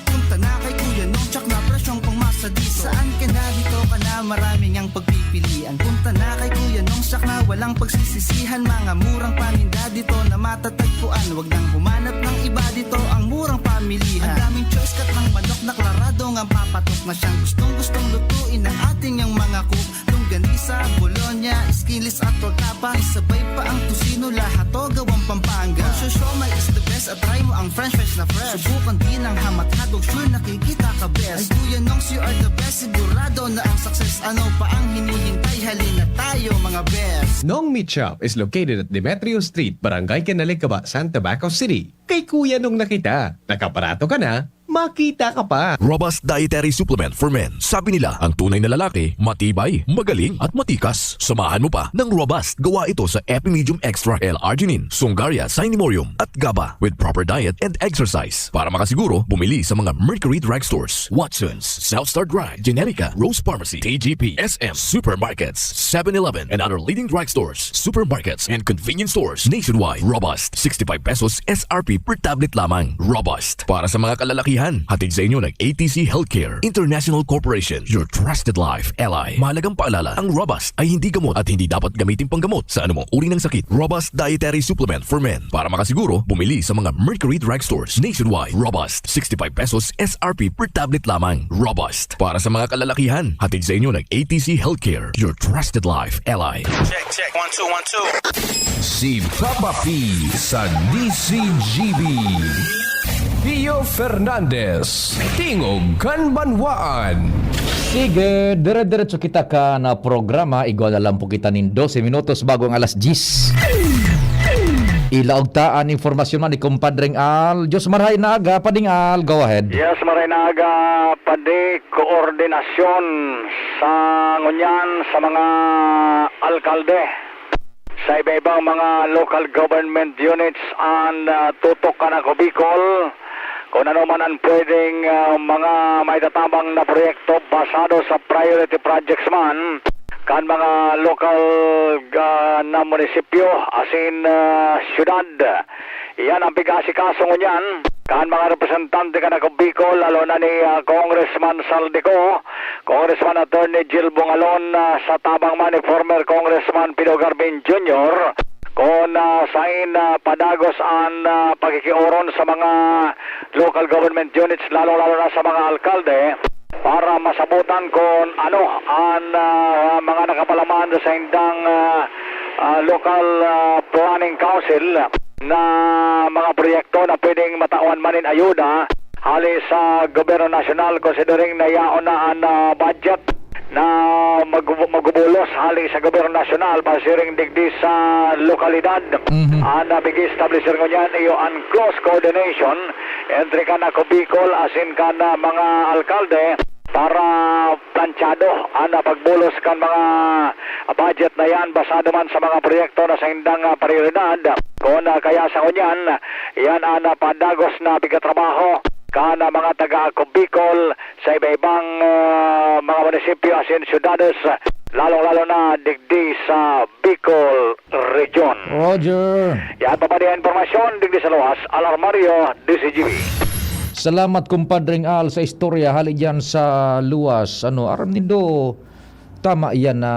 Punta na kay Kuya Nong, tsak na presyong pangmasa dito. Saan ka na, dito ka na, maraming ang pagpipilian. Punta na kay Kuya Nong, tsak na walang pagsisisihan. Mga murang paninda dito na matatagpuan. Huwag nang humanap ng iba dito, ang murang pamilihan. Ang daming choice kat ng manok na klaradong ang papatok na siyang gustong lutuin ng ating yung mga cook. Longganisa, Bologna, skinless at tortapa. Isabay pa ang tusino, lahat o gawang Pampanga. Siomai is the best at try mo ang french fries na fresh. Subukan din ang hamat hadog, sure nakikita ka best. Ay Kuya Nongs, you are the best, sigurado na ang success. Ano pa ang hinihintay, halina tayo mga best. Nong Meat Shop is located at Demetrio Street, Barangay Canalicaba, Santa Baco City. Kay Kuya Nong na kita. Nakaparato ka na, makita ka pa. Robust Dietary Supplement for Men. Sabi nila, ang tunay na lalaki, matibay, magaling at matikas. Samahan mo pa ng Robust. Gawa ito sa Epimedium Extra L-Arginine, Sungaria Cinnamomum at GABA with proper diet and exercise. Para makasiguro, bumili sa mga Mercury Drugstores, Watson's, Southstar Drug, Generica, Rose Pharmacy, TGP, SM, Supermarkets, 7-Eleven, and other leading drugstores, supermarkets, and convenience stores nationwide. Robust, 65 pesos SRP per tablet lamang. Robust. Para sa mga kalalakihan, hatid sa inyo ng ATC Healthcare International Corporation, your trusted life ally. Mahalagang paalala, ang Robust ay hindi gamot at hindi dapat gamitin panggamot sa anumang uri ng sakit. Robust Dietary Supplement for Men. Para makasiguro, bumili sa mga Mercury Drugstores nationwide. Robust, 65 pesos SRP per tablet lamang. Robust. Para sa mga kalalakihan, hatid sa inyo ng ATC Healthcare, your trusted life ally. Check, 1, 2, 1, 2. Si Papa P sa DCGB. Pio Fernandez, Tingog Kanbanwaan. Sige, dire-diretso kita ka na programa. Igwa na lang po kita nin 12 minutos bago ang alas 10. Ilaugtaan informasyon man ni Kumpadring Al. Diyos maray na aga, Pading Al. Go ahead. Yes, maray na aga, Padi. Koordinasyon sa ngunyan sa mga alkalde sa iba-ibang mga local government units and tutok ka na Bicol. Kung ano man ang pwedeng mga may tatabang na proyekto basado sa priority projects man kan mga local na munisipyo asin syudad. Iyan ang pigasikaso ngunyan kan mga representante ka na Bicol, lalo na ni Congressman Saldico, Congressman Attorney Jill Bungalon, sa tabang man ni former Congressman Pino Garbin Jr., kung sain padagos ang pagkikioron sa mga local government units, lalo-lalo na sa mga alkalde, para masabutan kung ano ang mga nakapalaman sa hindang local planning council na mga proyekto na pwedeng matawan manin ayuda hali sa gobyerno nasyonal, considering na yaon na ang budget na magubulos hali sa gobyerno nasyonal pasiring digdi sa lokalidad. Ang big-establisher ko niyan iyo ang close coordination entre ka na Bicol asin ka na mga alkalde para planchado ang pagbulos kan mga budget na yan basado man sa mga proyekto na sa hindang prioridad. Kung kaya sa kunyan, yan ang padagos na bigatrabaho kana mga taga Bicol sa iba-ibang mga munisipyo asin syudades, lalong-lalo na digdi sa Bicol Region. Roger. Yan pa ang informasyon digdi sa luwas, Alarmario, DCGB. Salamat Kumpadring Al sa istorya hali dyan sa luwas. Aram nindo tama yan na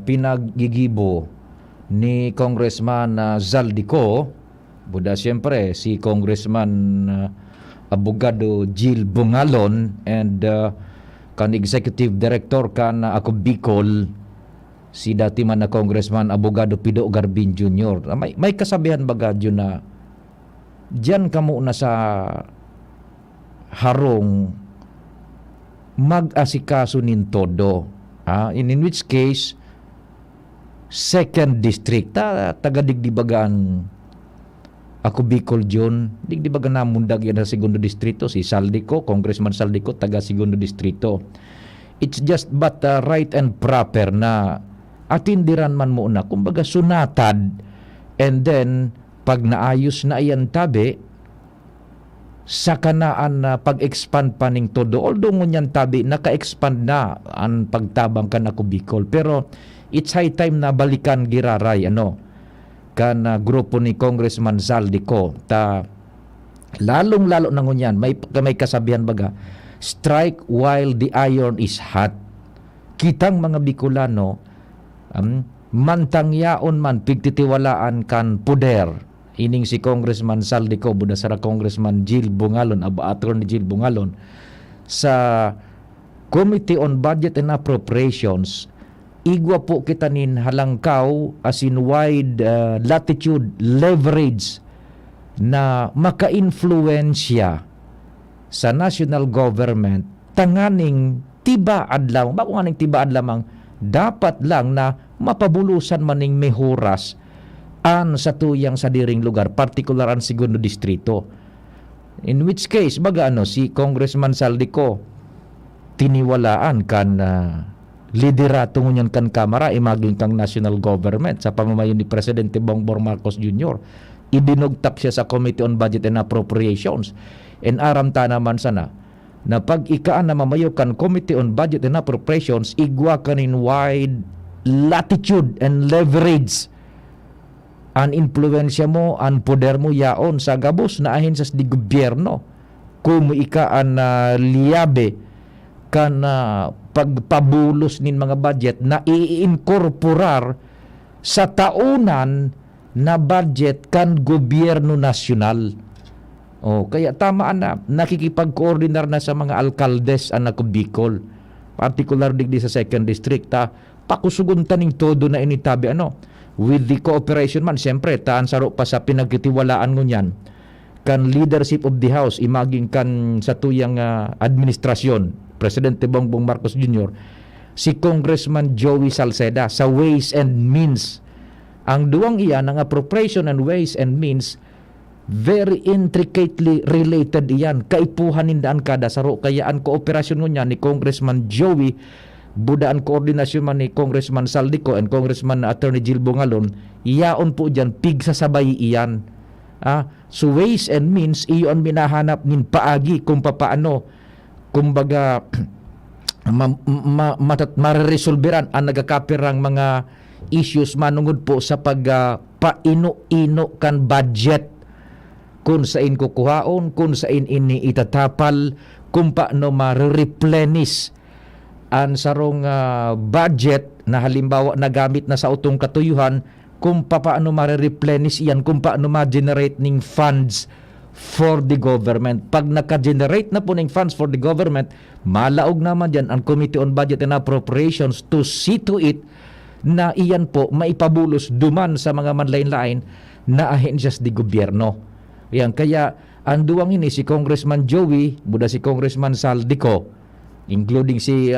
pinagigibo ni Congressman Zaldico Buda siyempre si Congressman Abogado Jill Bungalon and kan Executive Director kan ako Bicol si dati man na Congressman Abogado Pido Garbin Jr. May kasabihan baga dyan na diyan kamo na sa harong mag-asikaso nin todo. In which case, 2nd District, taga-digdibagaan ako Bicol John, digdibagaan na mundag yan sa 2nd Distrito, si Saldico, Congressman Saldico, taga-2nd Distrito. It's just but right and proper na atindiran man muna, kumbaga sunatad, and then, pag naayos na iyan tabi, sa kanaan na pag-expand pa ning todo, although ngunyan tabi, naka-expand na ang pagtabang kan ako Bicol, pero it's high time na balikan giraray, kan grupo ni Congressman Saldico, lalong-lalo na ngunyan, may kasabihan baga, strike while the iron is hot. Kitang mga Bicolano, mantangyaon man, pigtitiwalaan kan puder, ining si Congressman Saldico, buda sara Congressman Jill Bungalon, Attorney Jill Bungalon, sa Committee on Budget and Appropriations, igwa po kita nin halangkaw as in wide latitude leverage na maka-influensya sa national government tanganing tiba adlaw, bako nga ning tiba adlamang dapat lang na mapabulusan maning mehoras an sa tuyang sa diring lugar, particular ang 2nd Distrito. In which case, baga si Congressman Saldico, tiniwalaan kan liderato ngunyan kan Kamara, imaging kang national government sa pamamayon ni Presidente Bongbong Marcos Jr. Idinugtak siya sa Committee on Budget and Appropriations. And aramta naman sana, na pag ikaan na mamayo kan Committee on Budget and Appropriations, igwa kanin wide latitude and leverage an influensya mo, an poder mo yaon sa gabos na ahin sa di gobyerno. Kung ikaan liyabe kan pagpabulos nin mga budget na i-incorporar sa taunan na budget kan gobyerno nasyonal. Kaya tamaan na, nakikipag-coordinar na sa mga alkaldes ang ako Bicol, particular digdi sa 2nd District, pakusuguntan ning todo na initabi with the cooperation man, siyempre taan saro pa sa pinagkitiwalaan ngunyan kan leadership of the house, imaging kan sa tuyang administrasyon Presidente Bongbong Marcos Jr., si Congressman Joey Salceda sa Ways and Means. Ang duwang iyan, ang appropriation and Ways and Means, very intricately related iyan. Kaipuhan nindaan kada saro. Kaya ang kooperasyon niya ni Congressman Joey, budaan koordinasyon man ni Congressman Saldico and Congressman Attorney Jill Bungalon, iyaon po dyan, pigsasabay iyan. So Ways and Means, iyon minahanap nin paagi kung papaano, kumbaga mariresolveran ang nagakapirang mga issues manungod po sa paino-ino kan budget, kung saan kukuhaon, kung saan ini itatapal, kung paano marireplenish ang sarong budget na halimbawa nagamit na sa utong katuyuhan, kung paano marireplenish iyan, kung paano ma-generate ning funds for the government. Pag naka-generate na po ng funds for the government, malaog naman dyan ang Committee on Budget and Appropriations to see to it na iyan po maipabulos duman sa mga manlain-lain na ahensyas di gobyerno. Yan, kaya ang duwang ini si Congressman Joey, buda si Congressman Saldico, including si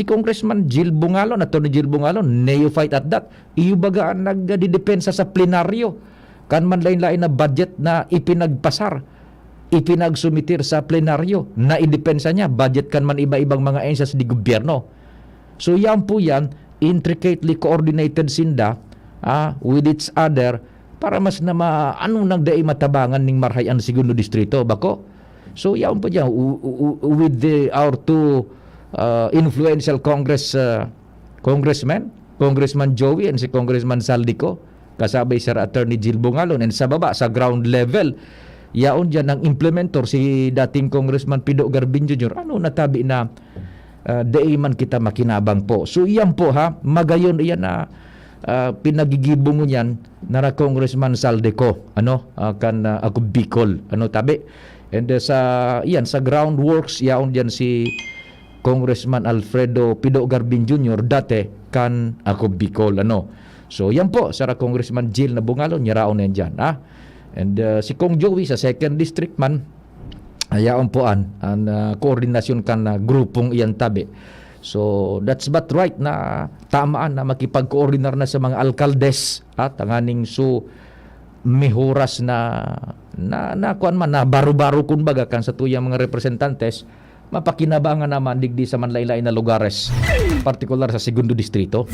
Congressman Jill Bungalon, Attorney Jill Bungalon, neophyte at that, iyo bagaan nagdidepensa sa plenaryo kan man lain-lain na budget na ipinagsumitir sa plenaryo na idepensa niya, budget kan man iba-ibang mga ensas di gobyerno. So yan po yan, intricately coordinated sinda with each other para mas na anong nagdaay matabangan ning marhayan sa 2nd Distrito, bako? So yan po yan, with our two influential congressmen, Congressman Joey and si Congressman Saldico, kasabay sa Attorney Jill Bungalon, and sa baba, sa ground level, yaon dyan ang implementor si dating Congressman Pido Garbin Jr. Natabi na day man kita makinabang po. So iyan po magayon iyan na pinagigibong yan nara Congressman Saldico kan ako Bicol tabi. And sa groundworks yaon diyan si Congressman Alfredo Pido Garbin Jr. dati kan ako Bicol So yan po sa Congressman Jill na Bungalon yaraon yan dyan And si Kong Joey sa 2nd District man ayaon po ang koordinasyon kan grupong iyan tabi. So that's but right na tamaan na makipag-koordinar na sa mga alkaldes at tanganing mihuras na kuan man na baro-baro kumbaga kan sa tuyang mga representantes mapakinabangan naman digdi sa manlaylay na lugares, partikular sa 2nd Distrito.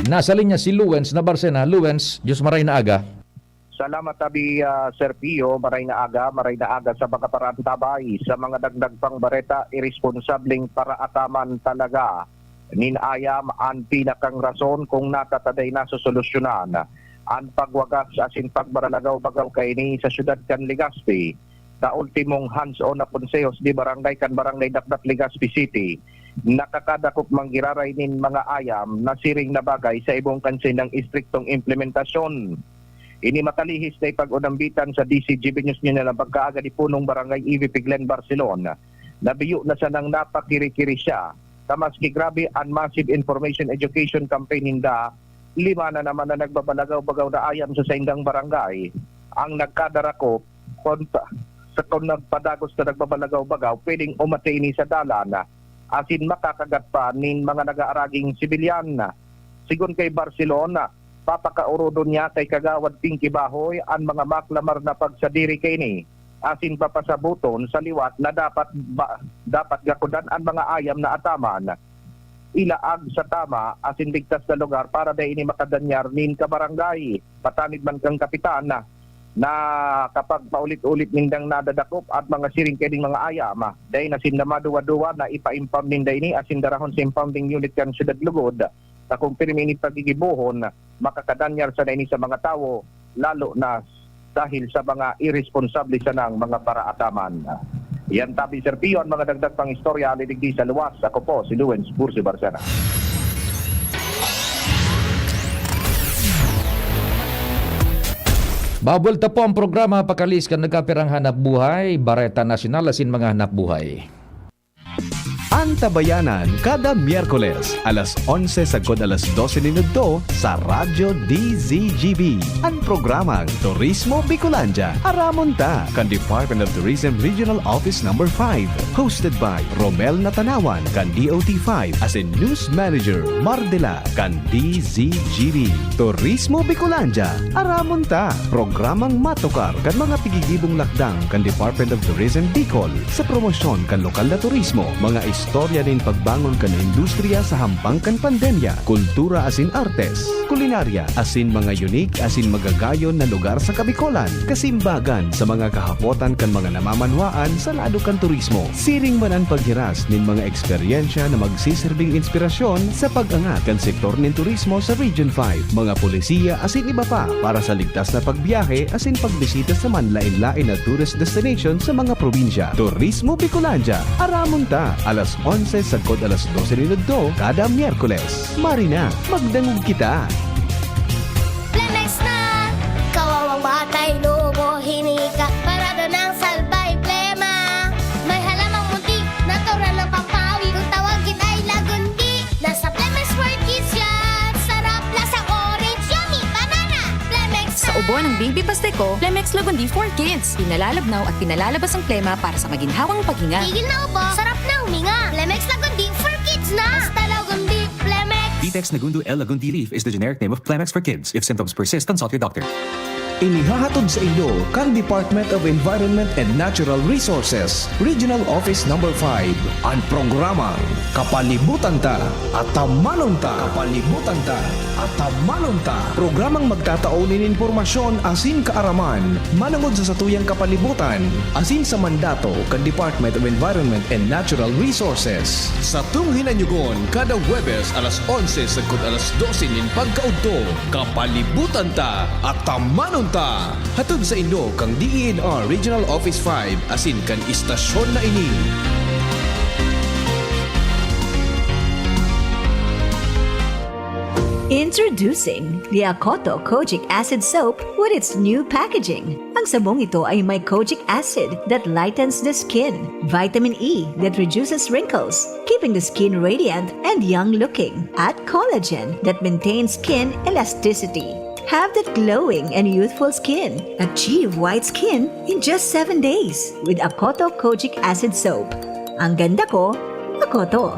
Nasa linya si Luwens na Barsena. Luwens, Diyos maray na aga. Salamat tabi Sir Pio, maray na aga sa mga parantabay sa mga dagdag pang bareta irresponsableng paraataman talaga. Ninayam ang pinakang rason kung natataday na sosolusyonan ang pagwagas asin pagbaralagaw bagaw kaini sa syudad kan Legazpi. Sa ultimong hands-on na konsehos di barangay kan barangay Dakdak Legazpi City, nakakadakop manggiraray nin mga ayam na siring na bagay sa ibong kansin ng istriktong implementasyon. Ini makalihis na ipag-unambitan sa DCGB News niya na pagkaaga di punong barangay EVP Glen Barcelona. Nabiyo na siya ng napakiri-kiri siya. Tamaski grabe ang massive information education campaign hinda. 5 na naman na nagbabalagaw-bagaw na ayam sa saindang barangay. Ang nagkadarako, sa kung nagpadagos na nagbabalagaw-bagaw, pwedeng umatay ni sa dalan asin makakagat pa nin mga nag-aaraging sibilyan. Sigun kay Barcelona, papakaurodon niya kay Kagawad Pinky Bahoy ang mga maklamar na pagsadiri kay ni asin papasabuton sa liwat na dapat gakudan ang mga ayam na ataman ilaag sa tama asin bigtas na lugar para dahil ini makadanyar nin kabarangay. Patanid man kang kapitan na kapag paulit-ulit nindang nadadakop at mga siring keding mga ayam dahil nasin na maduwa-duwa na ipa-impound ninda ini asin darahon sa impounding unit kan Syudad Lugod na kung pirminit pagigibuhon makakadanyar sa ini sa mga tao lalo na dahil sa mga irresponsable sa ng mga paraataman. Yan tabi Sir Pio ang mga dagdag pang istorya alidigdi sa luwas. Ako po si Luwens Bursi Barsena. Babulta po ang programa pakalis kan nagkapirang hanap buhay, Bareta Nasional asin mga hanap buhay. Ang Tabayanan kada Miyerkules alas 11 sagod alas 12 minuto sa Radyo DZGB. Ang programang Turismo Bicolandia aramon ta kan Department of Tourism Regional Office No. 5 hosted by Romel Natanawan kan DOT5 as in News Manager Mardela kan DZGB. Turismo Bicolandia aramon ta programang matukar kan mga pigigibong lakdang kan Department of Tourism Bicol sa promosyon kan lokal na turismo, mga istorya din pagbangon kan industriya sa hampang kan pandemya, kultura asin artes, kulinarya asin mga unique asin magagayon na lugar sa Kabikolan, kasimbagan sa mga kahapotan kan mga namamanwaan sa lado kan turismo. Siring man ang paghiras nin mga eksperyensya na magsisilbing inspirasyon sa pag-angat kan sektor nin turismo sa Region 5, mga polisiya asin iba pa para sa ligtas na pagbiyahe asin pagbisita sa manlain-lain na tourist destination sa mga probinsya. Turismo Bicolandia, aramon ta alas 11 sagod alas 12 minuto kada Miyerkules. Marina, magdangog kita. Plemex na! Kawawang batay, lobo, hinika, parada ng salbay, plema. May halamang muntik, natural ng pampawi, kung tawagin ay lagundi. Nasa Plemex for Kids yan, sarap lasang orange, yummy, banana. Plemex na! Sa ubo ng Baby Pasteco, Plemex Lagundi for Kids. Pinalalabnaw at pinalalabas ang plema para sa maginhawang paghinga. Tigil na ubo, sarap na huminga. Plemex Lagundi for Kids na! Basta Lagundi, Plemex! Vitex Nagundu L. Lagundi Leaf is the generic name of Plemex for kids. If symptoms persist, consult your doctor. Inihahatod sa inyo kan Department of Environment and Natural Resources, Regional Office No. 5, ang programang Kapalibutan Ta at Tamanon Ta. Kapalibutan Ta at Tamanon Ta. Programang magtataonin informasyon asin kaaraman, manangod sa satuyang kapalibutan, asin sa mandato kan Department of Environment and Natural Resources. Sa tunghinanyugon, kada Huwebes alas 11 sagod alas 12 nin pagkaudto, Kapalibutan Ta at Tamanon Ta. Hatod sa Indo kang DENR Regional Office 5 asin kan istasyon na ini. Introducing the Akoto Kojic Acid Soap with its new packaging. Ang sabong ito ay may kojic acid that lightens the skin, vitamin E that reduces wrinkles, keeping the skin radiant and young-looking, at collagen that maintains skin elasticity. Have that glowing and youthful skin. Achieve white skin in just 7 days with Akoto Kojic Acid Soap. Ang ganda ko, Akoto.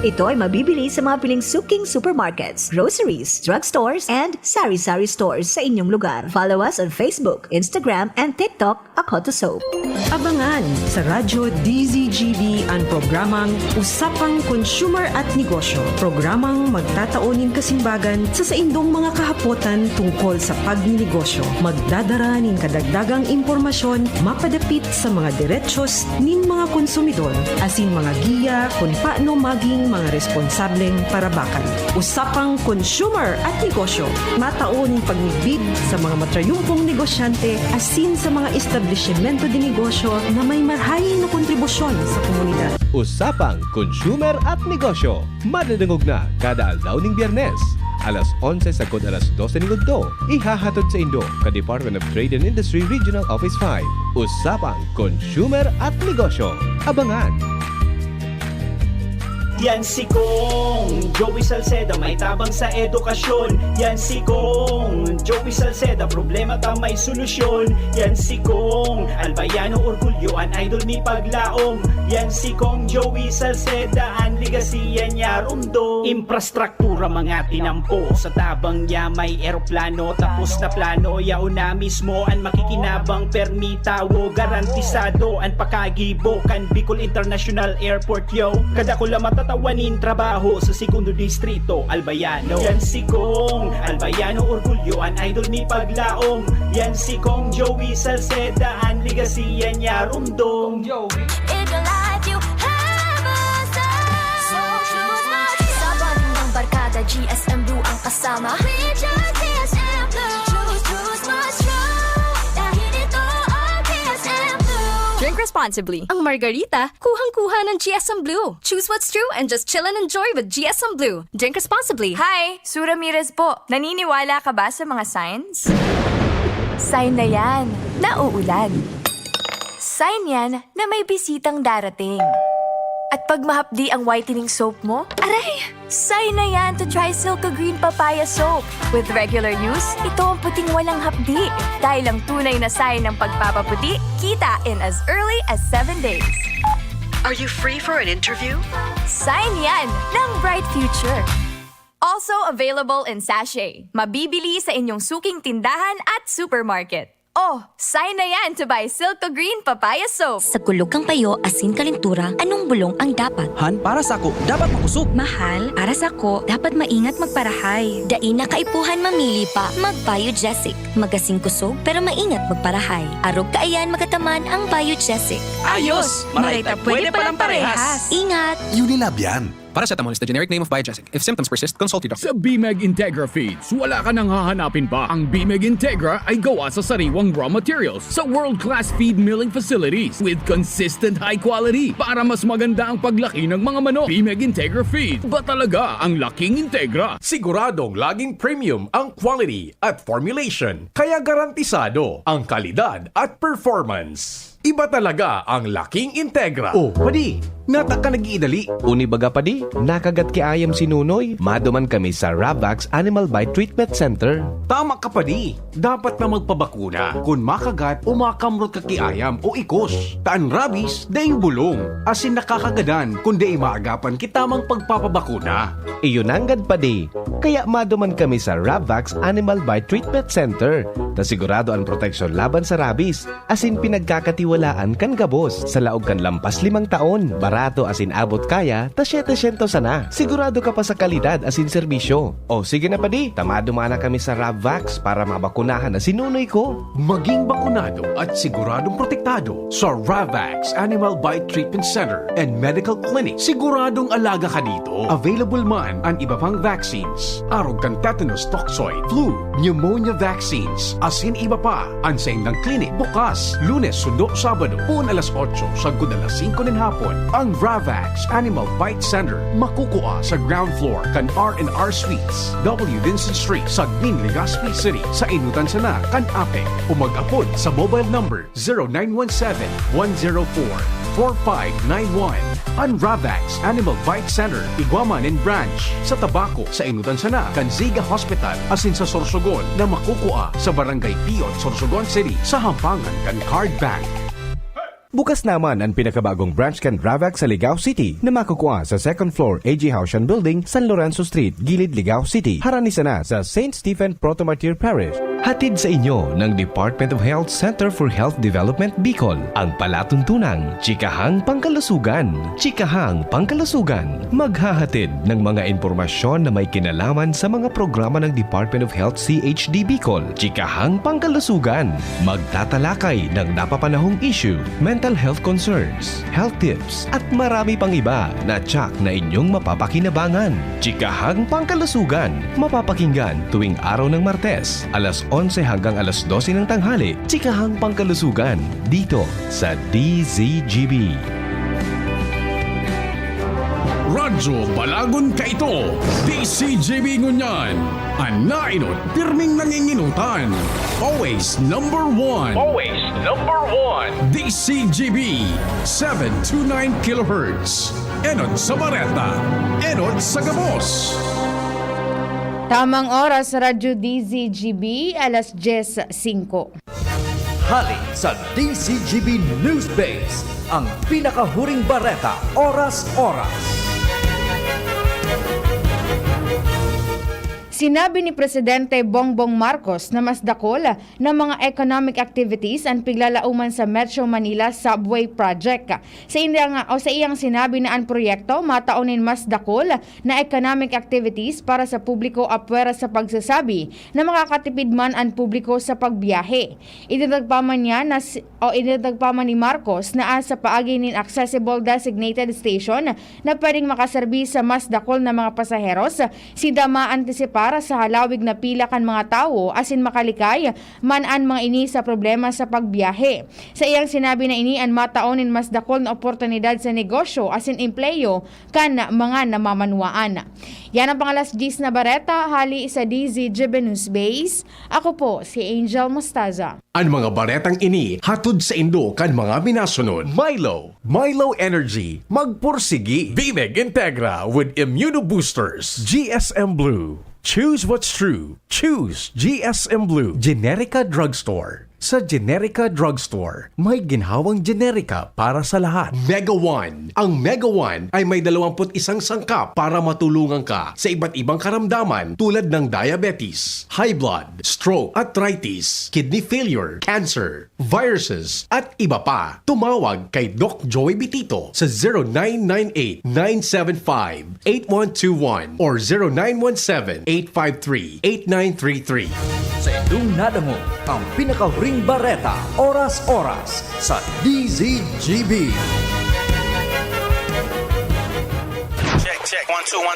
Ito ay mabibili sa mga piling suking supermarkets, groceries, drugstores, and sari-sari stores sa inyong lugar. Follow us on Facebook, Instagram, and TikTok, Akoto Soap. Abangan sa Radyo DZGB ang programang Usapang Consumer at Negosyo. Programang magtataunin kasimbagan sa saindong mga kahapotan tungkol sa pagninegosyo. Magdadara nin kadagdagang impormasyon mapadapit sa mga diretsyon nin mga konsumidor, asin mga giya kung paano maging mga responsableng parabakan. Usapang Consumer at Negosyo. Mataon pagnibid sa mga matrayumpong negosyante asin sa mga establishmento de negosyo na may marhayin na kontribusyon sa komunidad. Usapang Consumer at Negosyo. Madadangog na kada aldaw ning Biyernes. Alas 11 sagod alas 12 ni Gudto. Ihahatod sa Indo ka Department of Trade and Industry Regional Office 5. Usapang Consumer at Negosyo. Abangan! Yan si Kong Joey Salceda, may tabang sa edukasyon. Yan si Kong Joey Salceda, problema ta may solusyon. Yan si Kong Albayano orgulyo, an idol mi paglaom. Yan si Kong Joey Salceda, an ligasiya niya rumdo. Infrastruktura mga tinampo, sa tabang niya may eroplano. Tapos na plano, yaon na mismo an makikinabang permitawo. Garantisado an pakagibo kan Bicol International Airport yo. Kada ko lang matatawanin trabaho sa segundo distrito Albayano. Yan si Kong Albayano orgulyo, an idol mi paglaom. Yan si Kong Joey Salceda, an ligasiya niya rumdong. Joey In your life you have a star. So choose not to. Sa bandang barkada GSM Blue ang kasama. We just GSM Blue. Choose what's true. Dahil ito ang GSM Blue. Drink responsibly. Ang margarita, kuhang-kuha ng GSM Blue. Choose what's true and just chill and enjoy with GSM Blue. Drink responsibly. Hi! Sue Ramirez po. Naniniwala ka ba sa mga signs? Sign na yan, na uulan. Sign yan na may bisitang darating. At pag mahapdi ang whitening soap mo, aray! Sign na yan to try Silka Green Papaya Soap. With regular use, ito ang puting walang hapdi. Dahil ang tunay na sign ng pagpapaputi, kita in as early as 7 days. Are you free for an interview? Sign yan ng bright future. Also available in sachet. Mabibili sa inyong suking tindahan at supermarket. Oh, sign na yan to buy Silka Green Papaya Soap. Sa kulog kang payo, asin kalintura, anong bulong ang dapat? Han, para sa ako, dapat makusog. Mahal, para sa ko, dapat maingat magparahay. Dain na kaipuhan mamili pa, magbiogesic. Magasing kusog, pero maingat magparahay. Arog kaayan magataman ang biogesic. Ayos! Marayta, pwede palang parehas. Ingat! Unilab yan. Paracetamol is the generic name of Biogesic. If symptoms persist, consult your doctor. Sa BMEG Integra Feeds, wala ka nang hahanapin pa. Ang BMEG Integra ay gawa sa sariwang raw materials sa world-class feed milling facilities with consistent high quality para mas maganda ang paglaki ng mga manok. BMEG Integra Feed, ba talaga ang laking Integra? Siguradong laging premium ang quality at formulation, kaya garantisado ang kalidad at performance. Iba talaga ang laking Integra. Oh, padi, nata ka nag-iidali. Uni baga padi, nakagat ki ayam si Nunoy. Maduman kami sa Ravax Animal Bite Treatment Center. Tama ka padi, dapat na magpabakuna kung makagat o makamrot ka ki ayam o ikos. Taan rabies, daing bulong. Asin nakakagadan kung di maagapan kitamang pagpapabakuna. Iyon anggad padi, kaya maduman kami sa Ravax Animal Bite Treatment Center. Ta sigurado ang proteksyon laban sa rabies, asin pinagkakatiwalaan kan gabos sa laog kan lampas 5 taon. Barato asin abot kaya, ta 700 sana. Sigurado ka pa sa kalidad asin serbisyo. O sige na padi, tamado mana kami sa Ravax para mabakunahan na sinunoy ko. Maging bakunado at siguradong protektado sa Ravax Animal Bite Treatment Center and Medical Clinic. Siguradong alaga ka dito. Available man ang iba pang vaccines. Arog kan tetanus toxoid, flu, pneumonia vaccines, asin iba pa. Ang saindang clinic bukas, Lunes, Sundo, Sabado, puun alas 8, sagod alas 5 ng hapon. Ang Ravax Animal Bite Center makukuha sa ground floor kan R&R Suites, W. Vincent Street, Sagmin, Legazpi City. Sa inutan sana kan Ape. Umag-apod sa mobile number 0917-104-4591. Ang Ravax Animal Bite Center, Iguaman and Branch. Sa Tabaco, sa inutan sana kan Ziga Hospital, asin sa Sorsogon na makukuha sa Barangay Piot, Sorsogon City, sa Hampangan kan Card Bank. Bukas naman ang pinakabagong branch kan Ravax sa Ligao City na makukuha sa second floor AG Haushan Building, San Lorenzo Street, Gilid, Ligao City. Haranisa na sa St. Stephen Protomartyr Parish. Hatid sa inyo ng Department of Health Center for Health Development Bicol ang palatuntunang Chikahang Pangkalusugan. Chikahang Pangkalusugan, maghahatid ng mga impormasyon na may kinalaman sa mga programa ng Department of Health CHD Bicol. Chikahang Pangkalusugan, magtatalakay ng napapanahong issue, mental health concerns, health tips, at marami pang iba na tsak na inyong mapapakinabangan. Chikahang Pangkalusugan, mapapakinggan tuwing araw ng Martes, alas 11 hanggang alas 12 ng tanghali. Chikahang Pangkalusugan, dito sa DZGB. Radyo Balagon ka ito, DCGB Ngunyan. Ang nainot, pirming nanginginutan. Always number one. Always number one. DCGB 729 kHz. Enod sa Bareta, Enod sa Gabos. Tamang oras sa Radyo DZGB, alas 10:05. Hali sa DCGB News Base, ang pinakahuring bareta, oras-oras. Sinabi ni Presidente Bongbong Marcos na mas dakol ng mga economic activities ang piglalauman sa Metro Manila Subway Project. Sa iyang sinabi na ang proyekto mataunin mas dakol na economic activities para sa publiko apwera sa pagsasabi na makakatipid man ang publiko sa pagbiyahe. Idinagdag pa man ni Marcos na sa paagi nin accessible designated station na pwedeng makaserbi sa mas dakol na mga pasaheros, sida maantisipar para sa halawig na pila kan mga tao asin makalikay man an mga ini sa problema sa pagbiyahe. Sa iyang sinabi na ini an mataonin mas dakol na oportunidad sa negosyo asin empleyo kan mga namamanwaan. Yan ang pangalas 10 na bareta, hali sa DZGB News Base. Ako po si Angel Mostaza. Ang mga baretang ini hatod sa Indo kan mga minasunod. Milo Energy, magpursigi. Bimeg Integra with Immunoboosters. GSM Blue. Choose what's true. Choose GSM Blue. Generica Drugstore. Sa Generica Drugstore, may ginhawang generika para sa lahat. Mega One. Ang Mega One ay may 21 sangkap para matulungan ka sa iba't ibang karamdaman tulad ng diabetes, high blood, stroke, arthritis, kidney failure, cancer, viruses, at iba pa. Tumawag kay Doc Joey Bitito sa 0998-975-8121 or 0917-853-8933. Sa inyong nadango, ang pinakahuring bareta, oras-oras sa DZGB. Check, 1 2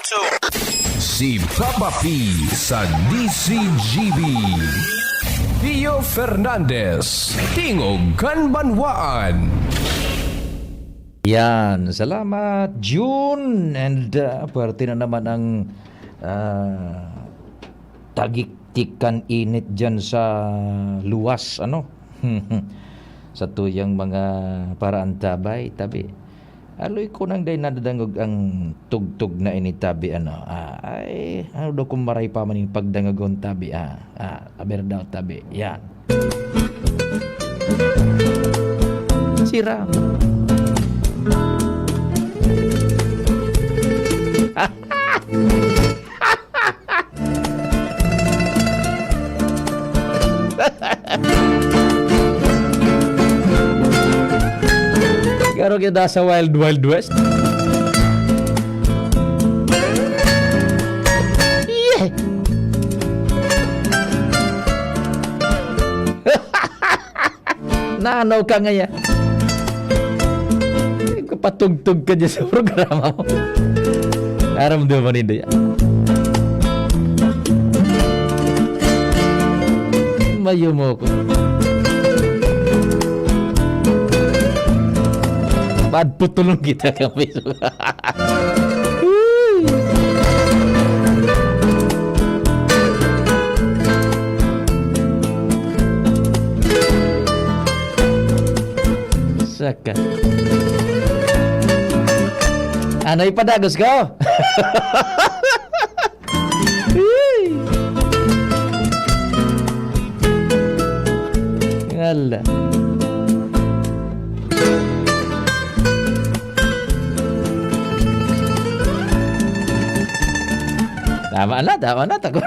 1 2. Si Papa P sa DCGB. Pio Fernandez, Tingog Kanbanwaan. Yan, salamat June. And puwerte na naman ang tagiktikan init dyan sa luwas, sa tuyang mga paraan tabi. Aloy ko nang day nadadangog ang tugtog na initabi, ay, daw kung maray pa man yung pagdangagon tabi, aber daw tabi, yan. Sira. Karo kita sa Wild Wild West. Yeah. Nanaw ka ngayon. Kapatugtog ka dyan sa programa mo. Naramdaman nito yan. mayo mo ko. Bad putulong kita kami. Saka. Ano ipadagos ko? Ngala. Tama na. Tako.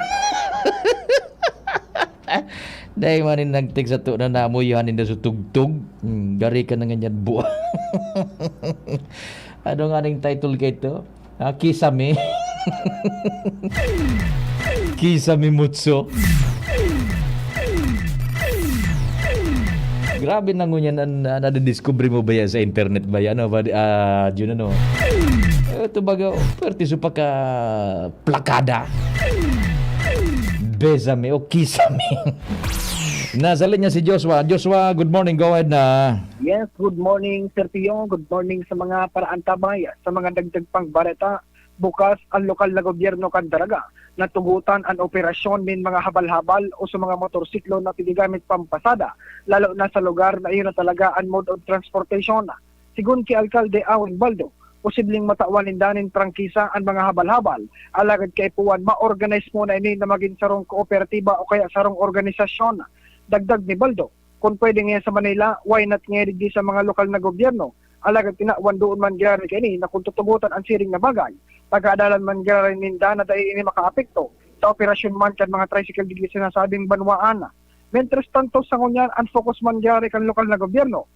Dahil manin nagtik sa to na namuyahan na sa tugtog. Gari ka na ganyan buwa. Ano nga ning title kay ito? Kisame. Kisame Mutso. Grabe na ngunyan nadidiscover mo ba yan sa internet ba yan? Yun ano? Ito baga, perti sa pagka plakada. Besame o kisame. Nasa linya si Joshua. Joshua, good morning. Go ahead na. Yes, good morning, Sir Tio. Good morning sa mga paraan tabay, sa mga dagdag pang bareta. Bukas ang lokal na gobyerno kan daraga na tugutan ang operasyon min mga habal-habal o sa mga motorsiklo na tinigamit pampasada, lalo na sa lugar na iyon na talaga ang mode of transportation. Sigun ki Alkalde Awing Baldo, posibleng matawan danin prangkisa ang mga habal-habal, alagad kay puwan ma-organize mo na ini na maging sarong kooperatiba o kaya sarong organisasyon. Dagdag ni Baldo, kung pwede ngayon sa Manila, why not ngayon di sa mga lokal na gobyerno? Alagad tinawan doon man gyari kini na kung tutugutan ang siring na bagay, pagkaadalan man gyari ninda na dahil ini makaapekto sa operasyon man kan mga tricycle digli sinasabing banwaan. Mientras tanto sa ngunyan, ang focus man gyari kan lokal na gobyerno,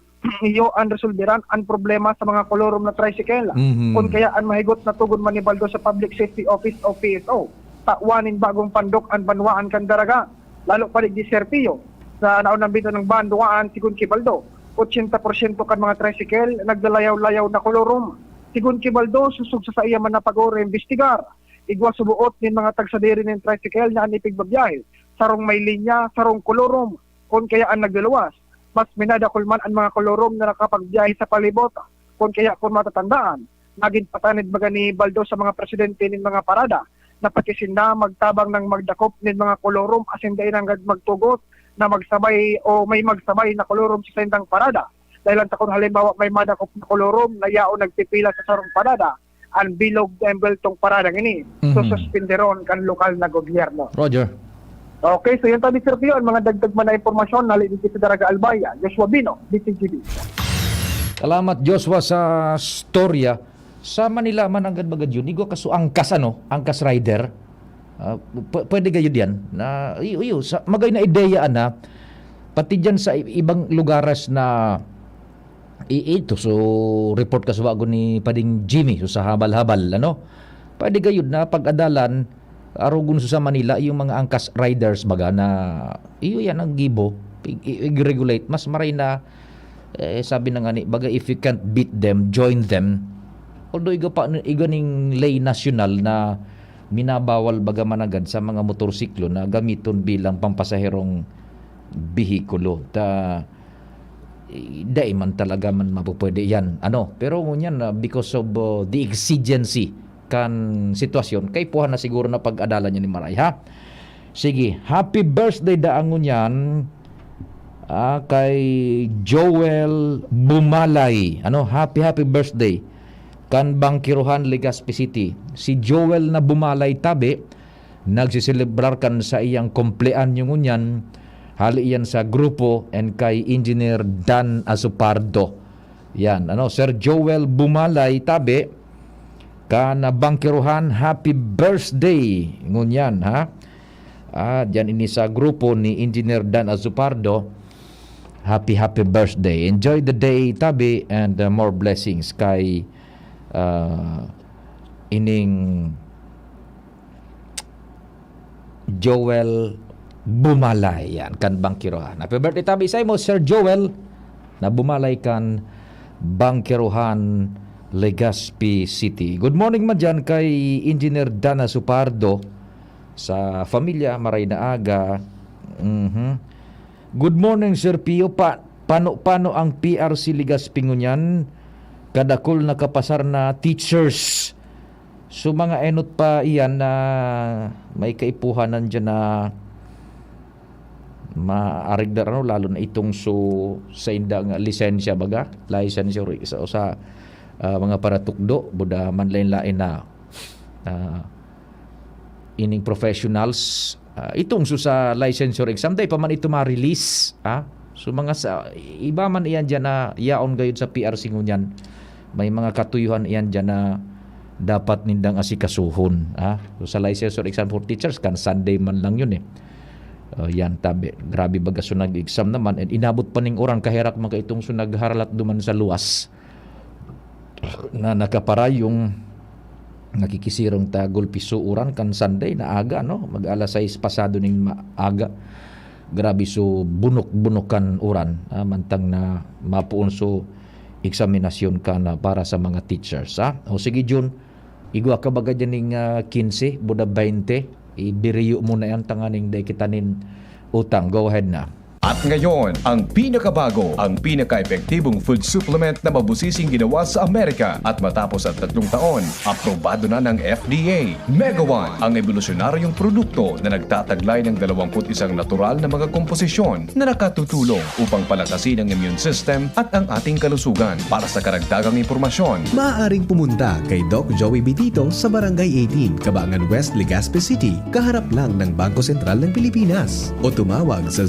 iyo ang resolveran ang problema sa mga kolorom na tricycle. Kung kaya ang mahigot na tugon man ni Baldo sa Public Safety Office o PSO, tawanin bagong pandok ang banwaan kan daraga, lalo pa di Sir Pio, sa naunang bito ng banwaan sigun ki Baldo. 80% kan mga tricycle nagdalayaw-layaw na kolorom. Sigun ki Baldo, susug sa iya man na pag-oro investigar. Igwa subuot nin mga tagsadiri ng tricycle na anipig babiyahe. Sarong may linya, sarong kolorom. Kung kaya ang nagdalawas, mas minadakulman ang mga kolorom na nakapagbiyahe sa palibot. Kung kaya kung matatandaan, naging patanid baga ni Baldo sa mga presidente ng mga parada na patisinda magtabang ng magdakop ng mga kolorom asinday nang magtugot na magsabay o may magsabay na kolorom sa sendang parada. Dahil ang takon halimbawa may madakop na kolorom na yao nagpipila sa sarong parada, ang bilog embel tong parada ini. So suspenderon kan lokal na gobyerno. Roger. Okay, so yun tabi Sir Pio, ang mga dagdag man na impormasyon na dito sa Daraga Albaya. Joshua Bino, DCGB. Salamat Joshua sa storya. Sa Manila man ang bagad yun. Igo kaso angkas angkas rider. Pwede kayo diyan na iyo magay na ideya na pati diyan sa ibang lugares na ito so report ka sa wago ni Pading Jimmy so sa habal-habal pwede kayo na pag-adalan arugon sa Manila yung mga angkas riders baga na iyo yan ang gibo i-regulate mas maray na sabi na nga ni baga if you can't beat them join them although iganing lay national na minabawal baga managad sa mga motorsiklo na gamiton bilang pampasaherong bihikulo. Dahil man talaga man mapupwede yan. Pero ngunyan because of the exigency kan sitwasyon, kay puhan na siguro na pag-adalan niya ni Maray, ha? Sige, happy birthday daang ngunyan kay Joel Bumalay. Happy birthday. Kan Bangkiruhan, Legazpi City. Si Joel na Bumalay tabi, nagsiselebrar kan sa iyang kumpleanyo ngunyan, hali yan sa grupo and kay Engineer Dan Azupardo. Yan, Sir Joel Bumalay tabi, kan Bangkiruhan, happy birthday ngunyan, ha? Diyan ini sa grupo ni Engineer Dan Azupardo. Happy birthday. Enjoy the day tabi and more blessings kay ining Joel Bumalay yan kan Bangkiruhan. Happy birthday tabi sa mo Sir Joel na Bumalay kan Bangkiruhan, Legazpi City. Good morning man dyan kay Engineer Dana Supardo sa familia maray na aga. Good morning, Sir Pio. Paano ang PRC Legazpi ngunyan? Kadakol na kapasar na teachers. So mga enot pa iyan na may kaipuhanan dyan na maarigdar lalo na itong sa indang lisensya baga, lisensya sa mga paratukdo, buda man lain na ining professionals itong sa licensure exam day pa man ito ma-release so mga iba man iyan dyan na yaon gayud sa PRC ngunyan, may mga katuyuhan iyan dyan na dapat nindang asikasuhon so sa licensure exam for teachers kan Sunday man lang yun yan tabi grabe baga so nag-exam naman and inabot pa ning orang kahirak mga itong so nagharalat duman sa luwas na nakapara yung nakikisirong tagol piso uran kan Sunday na aga mag-alas 6 pasado ning maaga, grabe so bunok-bunokan uran mantang na mapuon so eksaminasyon ka na para sa mga teachers o sige Jun, igwa ka baga dyan ning 15 buda 20 ibiriyo mo na yan tanganing day kitanin utang, go ahead na. At ngayon, ang pinakabago, ang pinaka-epektibong food supplement na mabusising ginawa sa Amerika at matapos ang 3 taon, aprobado na ng FDA. Mega One, ang evolusyonaryong produkto na nagtataglay ng 21 natural na mga komposisyon na nakatutulong upang palakasin ang immune system at ang ating kalusugan. Para sa karagdagang impormasyon, maaaring pumunta kay Doc Joey Bitito sa Barangay 18, Cabangan West, Legazpi City, kaharap lang ng Bangko Sentral ng Pilipinas. O tumawag sa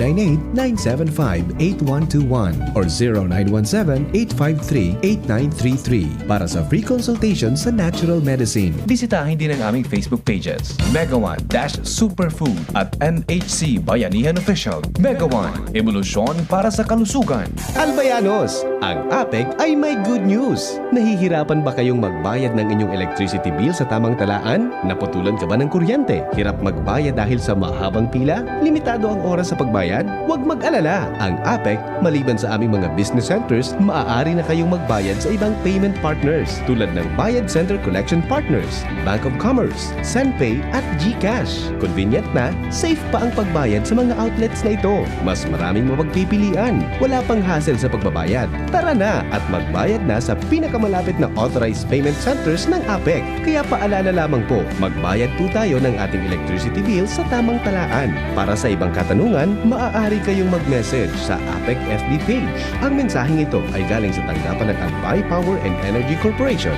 0998-975-8121 or 0917-853-8933 para sa free consultation sa natural medicine. Bisitahin din ang aming Facebook pages, Mega One-Superfood at NHC Bayanihan Official. Mega One, evolusyon para sa kalusugan. Albayanos, ang APEC ay may good news. Nahihirapan ba kayong magbayad ng inyong electricity bill sa tamang talaan? Naputulan ka ba ng kuryente? Hirap magbayad dahil sa mahabang pila? Limitado ang oras sa pagbayad? Huwag mag-alala. Ang APEC, maliban sa aming mga business centers, maaari na kayong magbayad sa ibang payment partners tulad ng Bayad Center Collection Partners, Bank of Commerce, SendPay at GCash. Convenient na, safe pa ang pagbayad sa mga outlets na ito. Mas maraming mapagpipilian. Wala pang hassle sa pagbabayad. Tara na at magbayad na sa pinakamalapit na authorized payment centers ng APEC. Kaya paalala lamang po, magbayad po tayo ng ating electricity bill sa tamang talaan. Para sa ibang katanungan, maaari kayong mag-message sa APEC FB page. Ang mensaheng ito ay galing sa tanggapan ng Albay Power and Energy Corporation.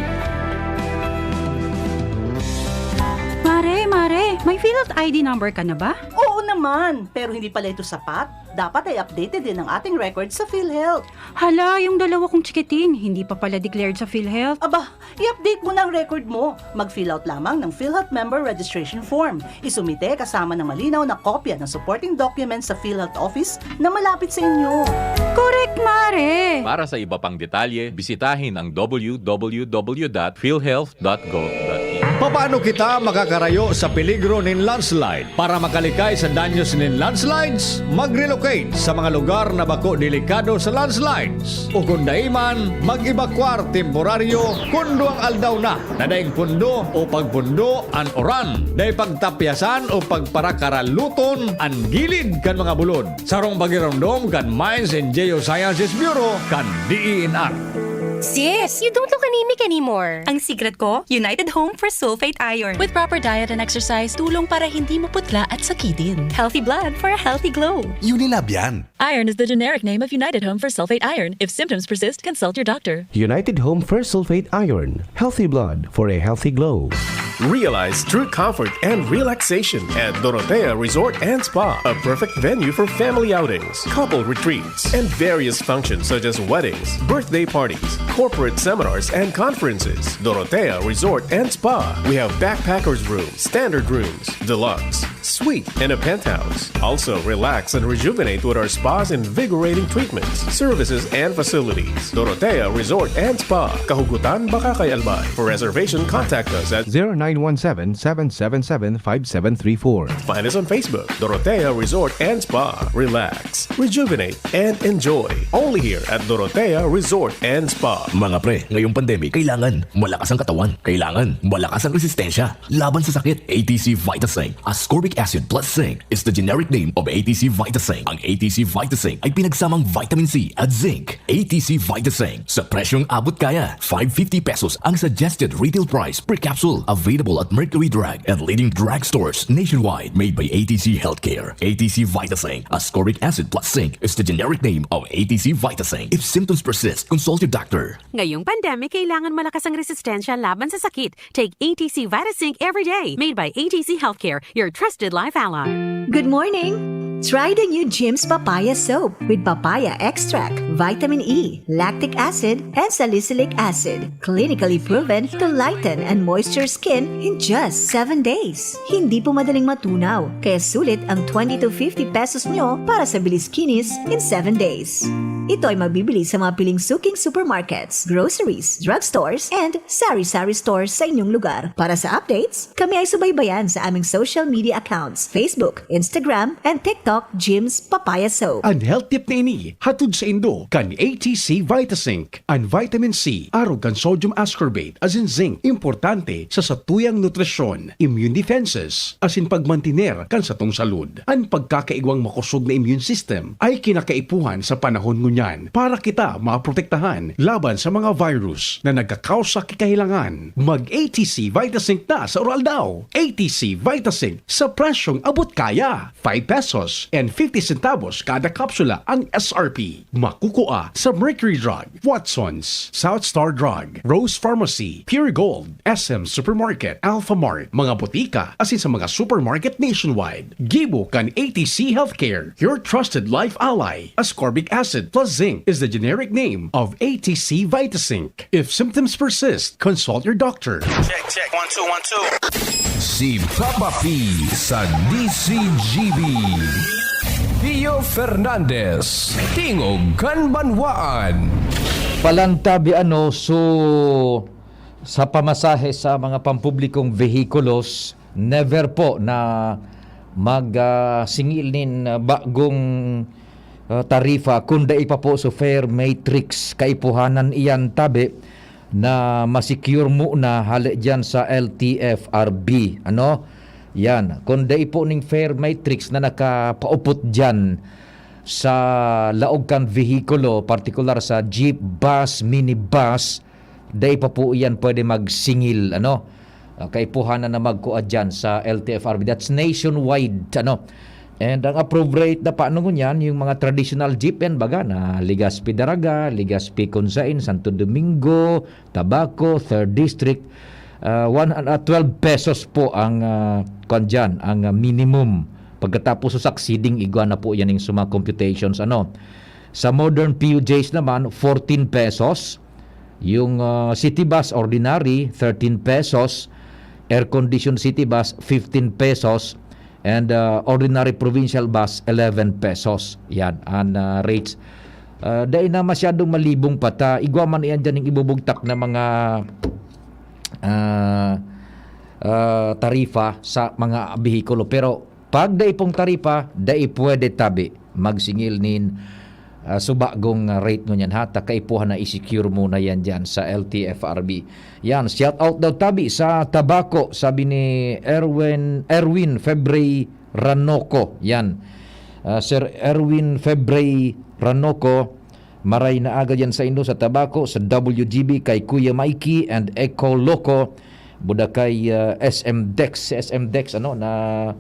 Mare, may PhilHealth ID number ka na ba? Oo naman, pero hindi pala ito sapat. Dapat ay updated din ang ating record sa PhilHealth. Hala, yung dalawa kong chikiting, hindi pa pala declared sa PhilHealth. Aba, i-update mo na ang record mo. Mag-fill out lamang ng PhilHealth Member Registration Form. Isumite kasama ng malinaw na kopya ng supporting documents sa PhilHealth Office na malapit sa inyo. Correct, Mare! Para sa iba pang detalye, bisitahin ang www.philhealth.gov.in. Paano kita makakarayo sa peligro ng landslide? Para makalikay sa danyos ng landslides, mag-relocate sa mga lugar na bako delikado sa landslides. O kung daiman, mag-evacuar temporaryo kundo ang aldaw na. Nadaing pundo o pagpundo an oran. Day pagtapyasan o pagparakaraluton an gilid kan mga bulod. Sarong pagiromdom kan Mines and Geosciences Bureau kan DENR. Sis, you don't look anemic anymore. Ang secret ko, United Home for Sulfate Iron. With proper diet and exercise, tulong para hindi maputla at sakitin. Healthy blood for a healthy glow. Unilab yan. Iron is the generic name of United Home for Sulfate Iron. If symptoms persist, consult your doctor. United Home First Sulfate Iron. Healthy blood for a healthy glow. Realize true comfort and relaxation at Dorotea Resort and Spa, a perfect venue for family outings, couple retreats, and various functions such as weddings, birthday parties, corporate seminars, and conferences. Dorotea Resort and Spa. We have backpackers rooms, standard rooms, deluxe, suite, and a penthouse. Also, relax and rejuvenate with our spa's invigorating treatments, services, and facilities. Dorotea Resort and Spa, Kahugutan, Bakakay, Albay. For reservation, contact us at 0917-777-5734. Find us on Facebook, Dorotea Resort and Spa. Relax, rejuvenate, and enjoy. Only here at Dorotea Resort and Spa. Mga pre, ngayong pandemic, kailangan malakas ang katawan. Kailangan malakas ang resistensya. Laban sa sakit, ATC Vitasync. Ascorbic acid plus zinc is the generic name of ATC Vitasync. Ang ATC Vitasync ay pinagsamang vitamin C at zinc. ATC Vitasync. Sa presyong abot kaya, 550 pesos ang suggested retail price per capsule. Available at Mercury Drug and leading drugstores nationwide. Made by ATC Healthcare. ATC Vitasync. Ascorbic acid plus zinc is the generic name of ATC Vitasync. If symptoms persist, consult your doctor. Ngayong pandemic, kailangan malakas ang resistensya laban sa sakit. Take ATC Vitasync every day. Made by ATC Healthcare, your trusted life ally. Good morning! Try the new Jim's Papaya Soap with papaya extract, vitamin E, lactic acid, and salicylic acid. Clinically proven to lighten and moisture skin in just 7 days. Hindi po madaling matunaw, kaya sulit ang 20 to 50 pesos nyo para sa bilis kinis in 7 days. Ito ay mabibili sa mga piling suking supermarkets, groceries, drugstores, and sari-sari stores sa inyong lugar. Para sa updates, kami ay subaybayan sa aming social media accounts, Facebook, Instagram, and TikTok, Jim's Papaya Soap. Ang health tip na ini, hatod sa Indo, kan ATC Vitasync. Ang vitamin C, arog kan sodium ascorbate, as in zinc, importante sa satuyang nutrisyon, immune defenses, as in pagmantiner kan sa tong salud. Ang pagkakaigwang makusog na immune system ay kinakaipuhan sa panahon ngunyan para kita maprotektahan laban sa mga virus na nagkakausa kikahilangan. Mag-ATC Vitasync na sa oral daw. ATC Vitasync sa presyong abot kaya. 5 pesos and 50 centavos kada kapsula ang SRP. Makukuha sa Mercury Drug, Watson's, South Star Drug, Rose Pharmacy, Pure Gold, SM Supermarket, Alpha Mart, mga butika, asin sa mga supermarket nationwide. Gibo kan ATC Healthcare, your trusted life ally. Ascorbic acid plus zinc is the generic name of ATC Vitasync. If symptoms persist, consult your doctor. Check, 1, 2, 1, 2. Si Papa P sa DCGB. Pio Fernandez, Tingog Kanbanwaan. Palantabi sa pamasahe sa mga pampublikong vehikulos, never po na magsingil nin bagong tarifa kundi ipa po sa fare matrix. Kaipuhanan iyan tabi na masecure mo na hali dyan sa LTFRB. Yan. Kundi po ning fare matrix na nakapaupot dyan sa laog kan vehikulo, partikular sa jeep, bus, minibus, day pa po yan pwede magsingil. Kaipuhanan na magkuha dyan sa LTFRB. That's nationwide. And ang approved rate na paano ngunyan, yung mga traditional jeep yan baga na Legazpi Daraga, Legazpi Consain, Santo Domingo, Tabaco, 3rd District, 12 pesos po ang dyan, ang minimum. Pagkatapos succeeding, igwa na po yan yung suma computations. Sa modern PUJs naman, 14 pesos. Yung city bus ordinary, 13 pesos. Air-conditioned city bus, 15 pesos. And ordinary provincial bus, 11 pesos. Yan, ang rates. Dahil na masyadong malibong pata, igwa man yan dyan yung ibubugtak na mga tarifa sa mga bihikulo. Pero pag dai pong tarifa, dai pwede tabi magsingil nin subagong rate nyo yan. Kaipuhan na i-secure muna yan dyan sa LTFRB. Yan, shout out daw tabi sa Tabaco, sabi ni Erwin Febre Ranoco. Yan, Sir Erwin Febre Ranoco, maray na aga yan sa Indo sa Tabaco, sa WGB kay Kuya Mikey and Eco Loco, buda kay SM Dex na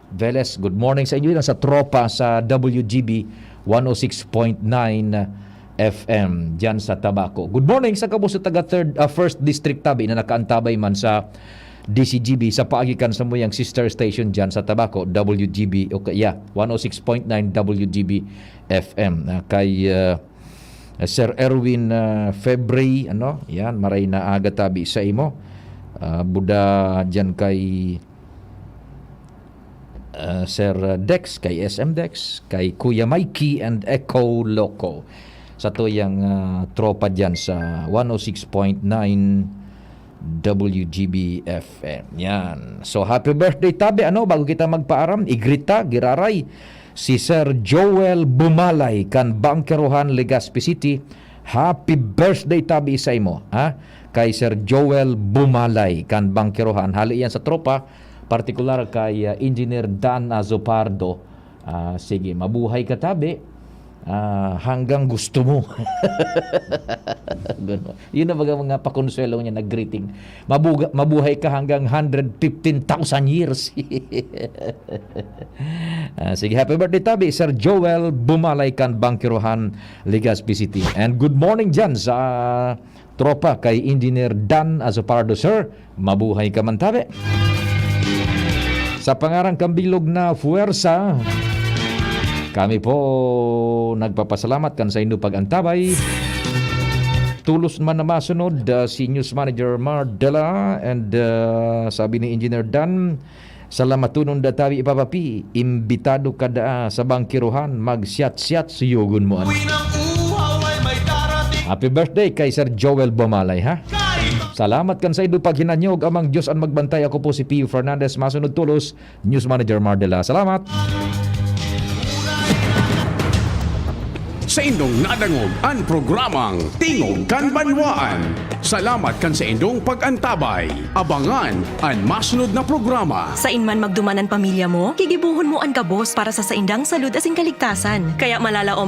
Veles. Good morning sa inyo yan sa tropa sa WGB 106.9 FM dyan sa Tabaco. Good morning sa kabus sa taga 1st District tabi na nakaantabay man sa DCGB sa paagikan sa muyang sister station dyan sa Tabaco, WGB 106.9 WGB FM. Kay Sir Erwin Febre, yan, maray na aga tabi sa imo. Buda dyan kay Sir Dex, kay SM Dex, kay Kuya Mikey and Eco Loco. Sa tuyang tropa dyan sa 106.9 WGB FM. Yan. So happy birthday tabi. Bago kita magpaaram, igrita, giraray si Sir Joel Bumalay kan Bangkerohan, Legazpi City. Happy birthday tabi sa imo, ha? Kay Sir Joel Bumalay kan Bangkerohan. Hali yan sa tropa, partikular kay Engineer Dan Azopardo. Sige, mabuhay ka tabi. Hanggang gusto mo. Yun na mga pakonsuelo niya na greeting. Mabuhay ka hanggang 115,000 years. Sige, happy birthday tabi, Sir Joel Bumalay kan Bangkerohan, Legazpi City. And good morning dyan sa tropa kay Engineer Dan Azopardo, sir. Mabuhay ka man tabi. Sa pangarang kambilog na fuwersa, kami po nagpapasalamat kan sa inyo pag-antabay. Tulos man na masunod si News Manager Mardela and sabi ni Engineer Dan, salamat tunon da tabi ipapapi, imbitado kada sa Bangkerohan, mag-siyat-siyat suyugon mo. Happy birthday kay Sir Joel Bumalay, ha? Salamat kan sa inyo paghinanyog, amang Diyos ang magbantay. Ako po si P. Fernandez, masunod tulos, News Manager Mardela. Salamat! Sa indong nadangog ang programang Tingog kan Banwaan. Salamat kan sa indong pag-antabay. Abangan ang masunod na programa. Sa inman magduman ang pamilya mo, kigibuhon mo ang kabos para sa saindang salud asing kaligtasan. Kaya malalaom